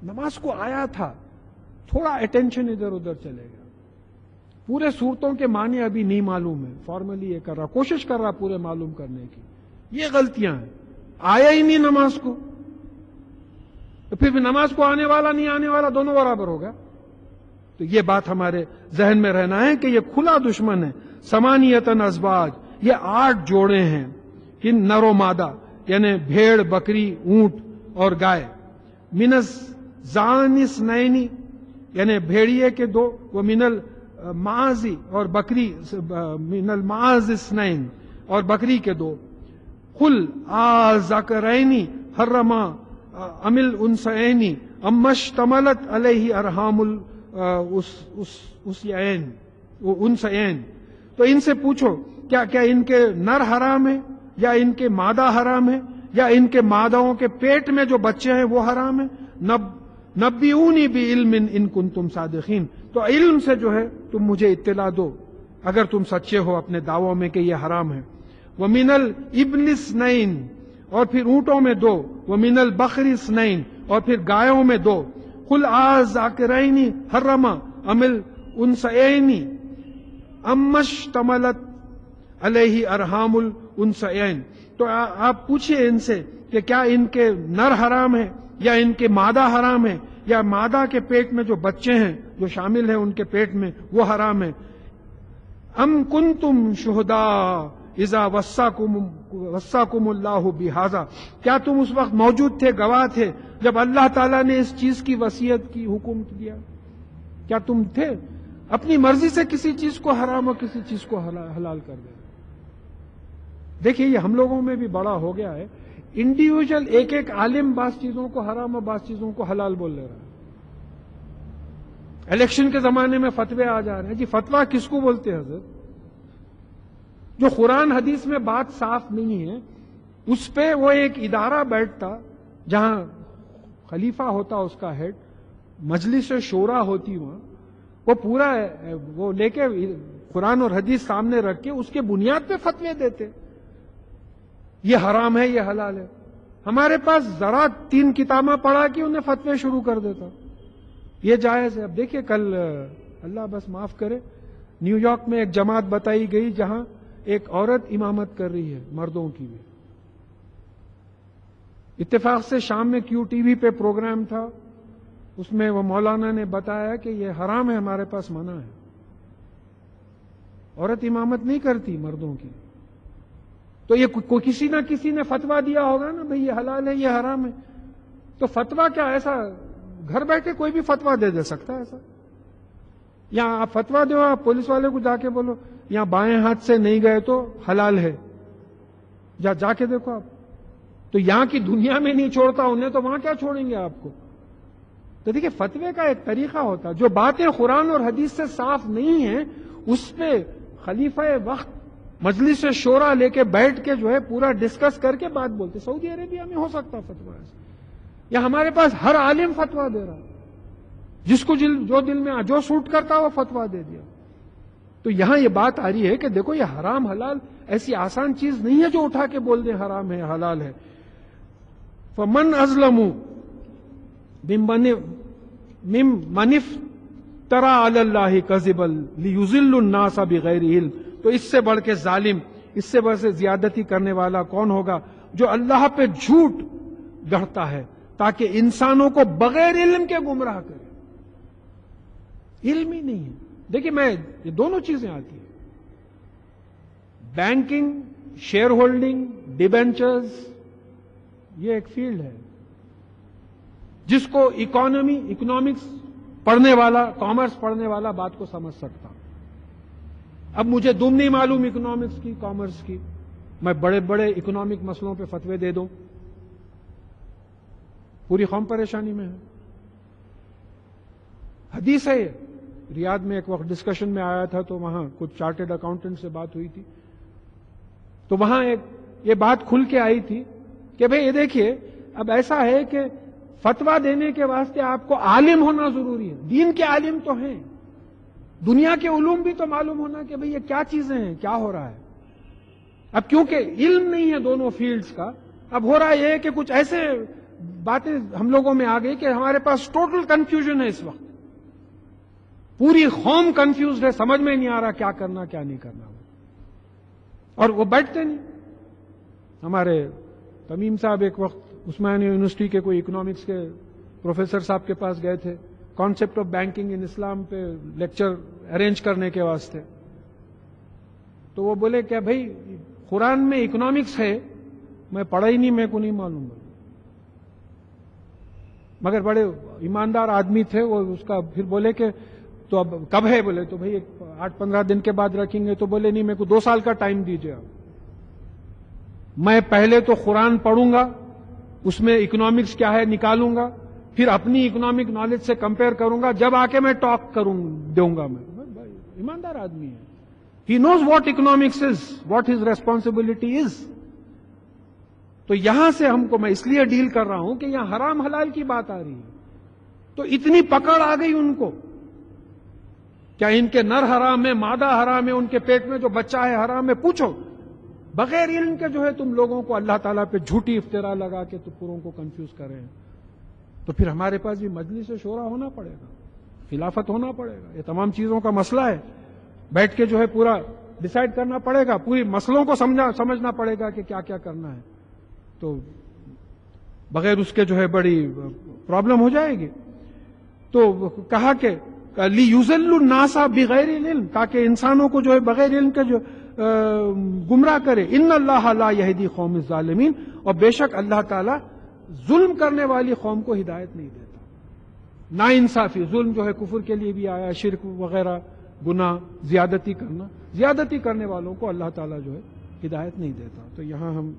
نماز کو آیا تھا، تھوڑا اٹینشن ادھر ادھر چلے گا، پورے صورتوں کے معنی ابھی نہیں معلوم ہے، فارملی یہ کر رہا، کوشش کر رہا پورے معلوم کرنے کی، یہ غلطیاں ہیں، آیا ہی نہیں نماز کو، تو پھر بھی نماز کو آنے والا نہیں آنے والا دونوں برابر ہوگا۔ تو یہ بات ہمارے ذہن میں رہنا ہے کہ یہ کھلا دشمن ہے۔ ثمانیۃ ازواج، یہ 8 جوڑے ہیں، کن نر و مادہ، یعنی بھیڑ، بکری، اونٹ اور گائے۔ من الزان اثنین، یعنی بھیڑیے کے 2، وہ من المعاذ، اور بکری من المعاذ اثنین، اور بکری کے 2۔ قل آذکرین حرم ام الانثیین اما اشتملت علیہ ارحام الانثیین۔ تو ان سے پوچھو کیا ان کے نر حرام ہے یا ان کے مادہ حرام ہے یا ان کے ماداؤں کے پیٹ میں جو بچے ہیں وہ حرام ہے؟ نبئونی بعلم ان کنتم صادقین، تو علم سے جو ہے تم مجھے اطلاع دو اگر تم سچے ہو اپنے دعووں میں کہ یہ حرام ہے۔ ومن الابل اثنین، اور پھر اونٹوں میں 2، ومن البقر اثنین، اور پھر گایوں میں 2۔ قل آذکرین حرم ام الانثیین اما اشتملت علیہ ارحام الانثیین۔ تو آپ پوچھئے ان سے کہ کیا ان کے نر حرام ہے یا ان کے مادہ حرام ہے یا مادہ کے پیٹ میں جو بچے ہیں جو شامل ہیں ان کے پیٹ میں وہ حرام ہے۔ ام کنتم شہداء اذا وصاکم اللہ بہذا، کیا تم اس وقت موجود تھے، گواہ تھے جب اللہ تعالیٰ نے اس چیز کی وصیت کی، حکم دیا؟ کیا تم تھے؟ اپنی مرضی سے کسی چیز کو حرام اور کسی چیز کو حلال کر دے۔ دیکھیے یہ ہم لوگوں میں بھی بڑا ہو گیا ہے، انڈیویجل ایک عالم بعض چیزوں کو حرام اور بعض چیزوں کو حلال بول لے رہا ہے۔ الیکشن کے زمانے میں فتوے آ جا رہے ہیں، جی فتویٰ کس کو بولتے ہیں حضرت؟ جو قرآن حدیث میں بات صاف نہیں ہے اس پہ وہ ایک ادارہ بیٹھتا جہاں خلیفہ ہوتا اس کا ہیڈ، مجلس شورا ہوتی وہاں، وہ پورا وہ لے کے قرآن اور حدیث سامنے رکھ کے اس کے بنیاد پہ فتوے دیتے، یہ حرام ہے یہ حلال ہے۔ ہمارے پاس ذرا 3 کتابیں پڑھا کہ انہیں فتوے شروع کر دیتا، یہ جائز ہے۔ اب دیکھیے کل اللہ بس معاف کرے، نیو یارک میں ایک جماعت بتائی گئی جہاں ایک عورت امامت کر رہی ہے مردوں کی بھی۔ اتفاق سے شام میں کیو ٹی وی پہ پروگرام تھا، اس میں وہ مولانا نے بتایا کہ یہ حرام ہے، ہمارے پاس منع ہے، عورت امامت نہیں کرتی مردوں کی۔ تو یہ کسی نہ کسی نے فتویٰ دیا ہوگا نا بھئی یہ حلال ہے یہ حرام ہے، تو فتویٰ کیا ایسا گھر بیٹھے کوئی بھی فتویٰ دے سکتا ہے ایسا؟ یا آپ فتویٰ دو، آپ پولیس والے کو جا کے بولو یہاں بائیں ہاتھ سے نہیں گئے تو حلال ہے، جا کے دیکھو آپ، تو یہاں کی دنیا میں نہیں چھوڑتا انہیں تو وہاں کیا چھوڑیں گے آپ کو؟ تو دیکھیں فتوے کا ایک طریقہ ہوتا، جو باتیں قرآن اور حدیث سے صاف نہیں ہیں اس پہ خلیفہ وقت مجلس شورا لے کے بیٹھ کے جو ہے پورا ڈسکس کر کے بات بولتے۔ سعودی عربیہ میں ہو سکتا فتویٰ ایسا، یا ہمارے پاس ہر عالم فتویٰ دے رہا، جس کو جو دل میں جو سوٹ کرتا وہ فتویٰ دے دیا۔ تو یہاں یہ بات آ رہی ہے کہ دیکھو یہ حرام حلال ایسی آسان چیز نہیں ہے جو اٹھا کے بول دیں حرام ہے حلال ہے۔ فمن ازلم ممن افترى علی اللہ کذبا لیضل الناس بغیر علم، تو اس سے بڑھ کے ظالم، اس سے بڑھ سے زیادتی کرنے والا کون ہوگا جو اللہ پہ جھوٹ گڑھتا ہے تاکہ انسانوں کو بغیر علم کے گمراہ کرے۔ علم ہی نہیں ہے۔ دیکھیں میں یہ دونوں چیزیں آتی ہیں، بینکنگ، شیئر ہولڈنگ، ڈیبینچرز، یہ ایک فیلڈ ہے جس کو اکنامکس پڑھنے والا، کامرس پڑھنے والا بات کو سمجھ سکتا۔ اب مجھے دم نہیں معلوم اکنامکس کی، کامرس کی، میں بڑے بڑے اکنامک مسئلوں پہ فتوے دے دوں، پوری قوم پریشانی میں ہے۔ حدیث ہے، ریاض میں ایک وقت ڈسکشن میں آیا تھا تو وہاں کچھ چارٹرڈ اکاؤنٹنٹ سے بات ہوئی تھی، تو وہاں یہ بات کھل کے آئی تھی کہ بھئی یہ دیکھیے اب ایسا ہے کہ فتویٰ دینے کے واسطے آپ کو عالم ہونا ضروری ہے، دین کے عالم تو ہیں، دنیا کے علوم بھی تو معلوم ہونا کہ بھئی یہ کیا چیزیں ہیں، کیا ہو رہا ہے۔ اب کیونکہ علم نہیں ہے دونوں فیلڈز کا، اب ہو رہا یہ کہ کچھ ایسے باتیں ہم لوگوں میں آ گئی کہ ہمارے پاس ٹوٹل کنفیوژن ہے اس وقت، پوری قوم کنفیوزڈ ہے، سمجھ میں نہیں آ رہا کیا کرنا کیا نہیں کرنا، اور وہ بیٹھتے نہیں۔ ہمارے تمیم صاحب ایک وقت عثمانیہ یونیورسٹی کے کوئی اکنامکس کے پروفیسر صاحب کے پاس گئے تھے، کانسیپٹ آف بینکنگ ان اسلام پہ لیکچر ارینج کرنے کے واسطے، تو وہ بولے کہ بھائی قرآن میں اکنامکس ہے، میں پڑھا ہی نہیں، میں کو نہیں معلوم، مگر بڑے ایماندار آدمی تھے وہ، اس کا پھر بولے کہ تو اب کب ہے، بولے تو بھائی 8-15 دن کے بعد رکھیں گے، تو بولے نہیں میرے کو 2 سال کا ٹائم دیجیے آپ، میں پہلے تو قرآن پڑھوں گا، اس میں اکنامکس کیا ہے نکالوں گا، پھر اپنی اکنامک نالج سے کمپیئر کروں گا، جب آ کے میں ٹاک دوں گا۔ میں ایماندار آدمی ہے، he knows what economics is, what his responsibility is. تو یہاں سے ہم کو، میں اس لیے ڈیل کر رہا ہوں کہ یہاں حرام حلال کی بات آ رہی ہے، تو اتنی پکڑ آ گئی ان کو، کیا ان کے نر حرام ہے، مادہ حرام ہے، ان کے پیٹ میں جو بچہ ہے حرام ہے، پوچھو، بغیر علم کے جو ہے تم لوگوں کو اللہ تعالیٰ پہ جھوٹی افترا لگا کے تو پوروں کو کنفیوز کر رہے ہیں۔ تو پھر ہمارے پاس بھی مجلس شورا ہونا پڑے گا، خلافت ہونا پڑے گا، یہ تمام چیزوں کا مسئلہ ہے، بیٹھ کے جو ہے پورا ڈیسائیڈ کرنا پڑے گا، پوری مسئلوں کو سمجھنا پڑے گا کہ کیا کیا کرنا ہے، تو بغیر اس کے جو ہے بڑی پرابلم ہو جائے گی۔ تو کہا کہ لِيُضِلُّ النَّاسَ بِغَيْرِ الْعِلْمِ، تاکہ انسانوں کو جو ہے بغیر علم کے جو گمراہ کرے، ان اللہ لا یہدی قوم الظالمین، اور بے شک اللہ تعالیٰ ظلم کرنے والی قوم کو ہدایت نہیں دیتا۔ نا انصافی، ظلم جو ہے کفر کے لیے بھی آیا، شرک وغیرہ، گناہ، زیادتی کرنا، زیادتی کرنے والوں کو اللہ تعالیٰ جو ہے ہدایت نہیں دیتا۔ تو یہاں ہم